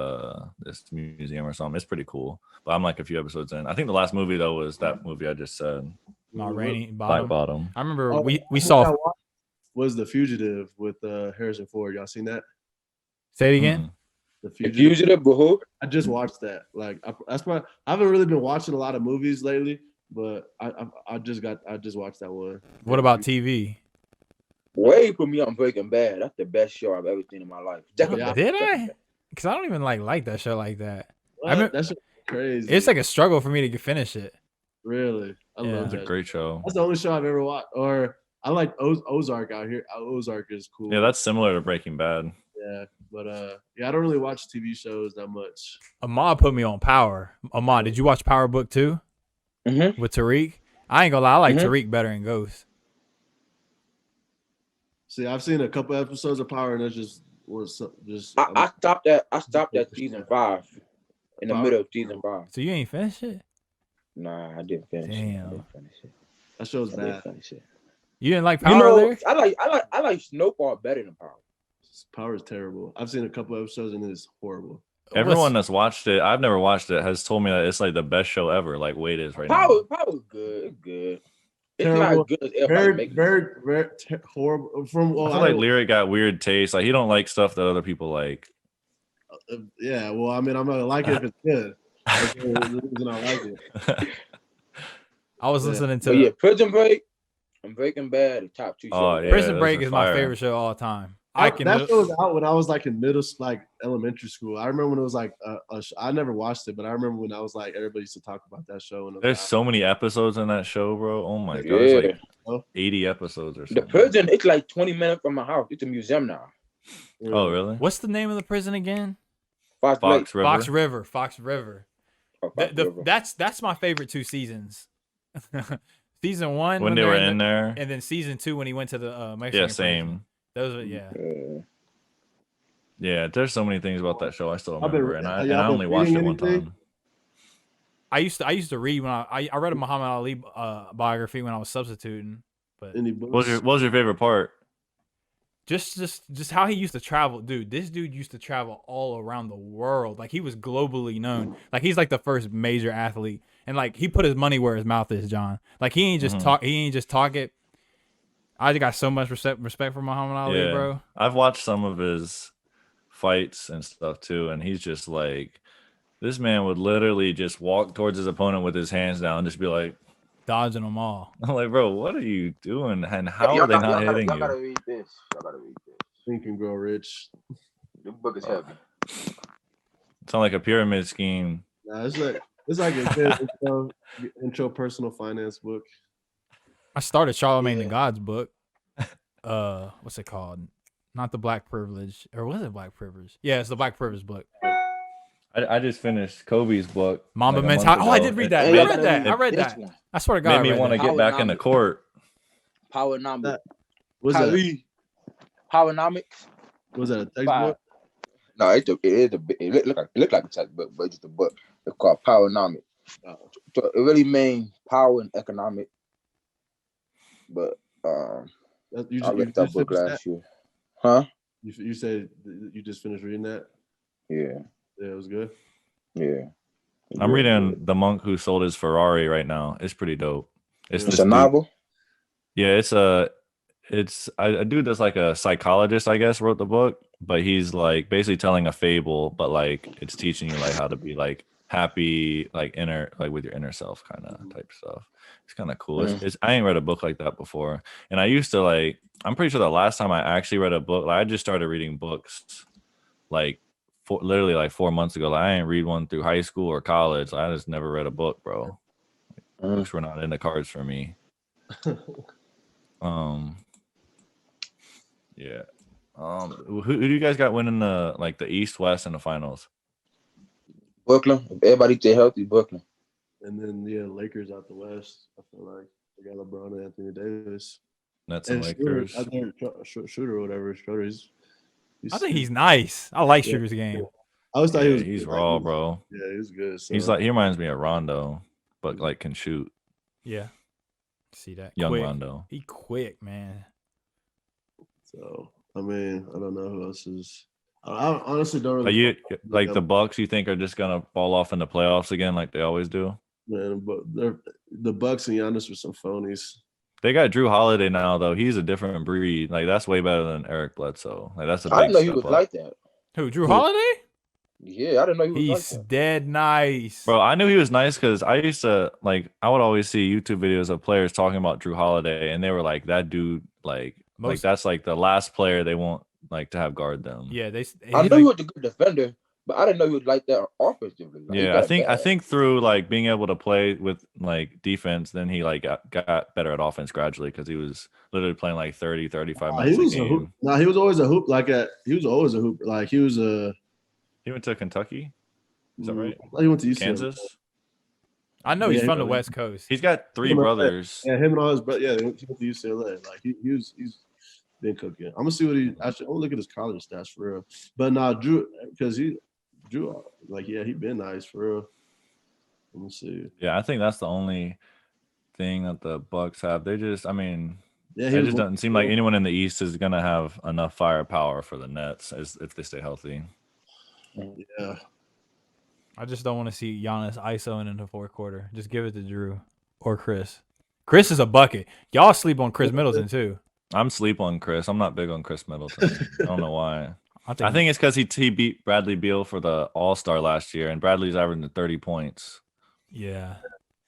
museum or something. It's pretty cool. But I'm like a few episodes in. I think the last movie though was that movie I just said. Ma Rainey Black Bottom. I remember we saw was The Fugitive with Harrison Ford. Y'all seen that? Say it again. Mm-hmm. The Fugitive, who? I just watched that. Like that's why I haven't really been watching a lot of movies lately, but I just watched that one. What about TV? Wade put me on Breaking Bad. That's the best show I've ever seen in my life. Did I? Because I don't even like that show like that. That's crazy. It's like a struggle for me to finish it. Really, I love It's a great show. That's the only show I've ever watched. Or I like Ozark out here. Ozark is cool. Yeah, that's similar to Breaking Bad. Yeah, but I don't really watch TV shows that much. Ahmad put me on Power. Ahmad, did you watch Power Book 2? Mm-hmm. With Tariq? I ain't gonna lie, I like Tariq better than Ghost. See, I've seen a couple episodes of Power, and it just. I stopped at season 5, in the middle of season 5. So you ain't finished it? Nah, I didn't finish it. Damn. I didn't finish it. That show's bad. Didn't finish it. You didn't like Power, Lyrik? I like Snowfall better than Power. Power is terrible. I've seen a couple episodes and it's horrible. Everyone that's watched it, I've never watched it, has told me that it's like the best show ever. Like Wade is right now. Power's good. It's good. It's Terrible. not good as everybody makes it. Very horrible. I feel like Lyrik got weird taste. Like he don't like stuff that other people like. Yeah, well, I mean, I'm gonna like it if it's good. That's the reason I like it. I was listening to Prison Break and Breaking Bad, the top 2 shows. Oh, yeah, Prison those Break are is my fire. favorite show of all time. That show was out when I was like in elementary school. I remember when it was like I never watched it, but I remember when I was like everybody used to talk about that show. And There's so many episodes in that show, bro. Oh my god, Yeah. it's like 80 episodes or something. The prison, it's like 20 minutes from my house. It's a museum now. Oh, really? What's the name of the prison again? Fox River. Fox River. River. That's my favorite 2 seasons. Season 1 when they were in there, and then season 2 when he went to the Mexican yeah, prison. same. Those are Yeah, there's so many things about that show I still remember, and I y'all only been watched it reading one anything? time. I used to read when I read a Muhammad Ali biography when I was substituting. But Any books? What was your favorite part? Just how he used to travel, dude. This dude used to travel all around the world. Like, he was globally known. Like, he's like the first major athlete, and like he put his money where his mouth is, John. Like, he ain't just talk. He ain't just talk it. I got so much respect for Muhammad Ali, bro. I've watched some of his fights and stuff too, and he's just like, this man would literally just walk towards his opponent with his hands down and just be like dodging them all. I'm like, bro, what are you doing? And how are they not hitting y'all you? gotta read this. Y'all gotta read this. Think and Grow Rich. The book is heavy. It's not like a pyramid scheme. Nah, it's like a good intro personal finance book. I started Charlemagne the God's book. What's it called? Not the Black Privilege, or was it Black Privilege? Yeah, it's the Black Privilege book. I just finished Kobe's book. Mamba Mentality. Oh, I did read that. I read that. I swear to God, made me want to get back into court. Powernomics. Was that? Powernomics. Was that a textbook? No, it looked like a textbook, but it's just a book. It's called Powernomics. So it really means power and economic. But I read that book last year. Huh? You said you just finished reading that? Yeah. Yeah, it was good. Yeah. I'm reading The Monk Who Sold His Ferrari right now. It's pretty dope. It's a novel? Yeah, it's a dude that's like a psychologist, I guess, wrote the book, but he's like basically telling a fable, but like it's teaching you like how to be like happy, like with your inner self kind of type stuff. It's kind of cool. I ain't read a book like that before. And I used to I'm pretty sure the last time I actually read a book, I just started reading books literally like 4 months ago. I didn't read one through high school or college. I just never read a book, bro. Books were not in the cards for me. Yeah. Who do you guys got winning the East, West, and the finals? Brooklyn. If everybody stay healthy, Brooklyn. And then Lakers out the West. I feel like they got LeBron and Anthony Davis. Nets and Lakers. I think Shooter or whatever. I think he's nice. I like Shooter's game. I always thought he's raw, bro. Yeah, he was good. So. He reminds me of Rondo, but like can shoot. Yeah. See that? Young quick. Rondo. He quick, man. So I mean, I don't know who else is. I honestly don't really. Are you like the Bucks? You think are just gonna fall off in the playoffs again, like they always do? Man, but the Bucks and Giannis were some phonies. They got Drew Holiday now, though. He's a different breed. Like that's way better than Eric Bledsoe. Like that's a big I didn't know he was up. like that. Who? Drew Holiday? Yeah, I didn't know he was He's like that. dead nice. Bro, I knew he was nice because I used to I would always see YouTube videos of players talking about Drew Holiday, and they were like, that dude, like that's like the last player they want to have guard them. Yeah, I knew he was a good defender, but I didn't know he was like that offensively. Yeah, I think through being able to play with defense, then he got better at offense gradually because he was literally playing 30, 35 minutes a game. He was always a hoop. He was always a hoop. He went to Kentucky. Is that right? He went to UCLA. Kansas. I know he's from the West Coast. He's got 3 brothers. Yeah, him and all his brothers. Yeah, he went to UCLA. He's been cooking. I'm gonna see what he. I'm gonna look at his college stats for real. But Drew, because Drew, he been nice for real. Let me see. Yeah, I think that's the only thing that the Bucks have. They just, it just doesn't seem like anyone in the East is gonna have enough firepower for the Nets if they stay healthy. Yeah. I just don't want to see Giannis ISOing in the fourth quarter. Just give it to Drew or Chris. Chris is a bucket. Y'all sleep on Chris Middleton too. I'm sleep on Chris. I'm not big on Chris Middleton. I don't know why. I think it's because he beat Bradley Beal for the All-Star last year, and Bradley's averaging 30 points. Yeah.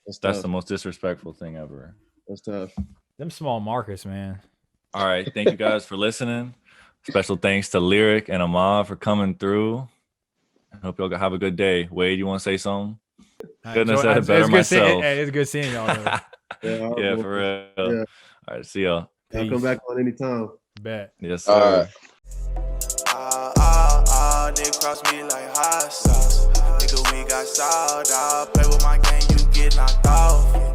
That's the most disrespectful thing ever. That's tough. Them small markets, man. All right. Thank you guys for listening. Special thanks to Lyrik and Ahmad for coming through. I hope y'all have a good day. Wade, you want to say something? Couldn't have said it better myself. It's good seeing y'all. Yeah, for real. Yeah. All right, see y'all. I'll come back on anytime. Bet. Yes, sir. Nigga cross me like hot sauce. Nigga, we got sold out. Play with my game, you get knocked off.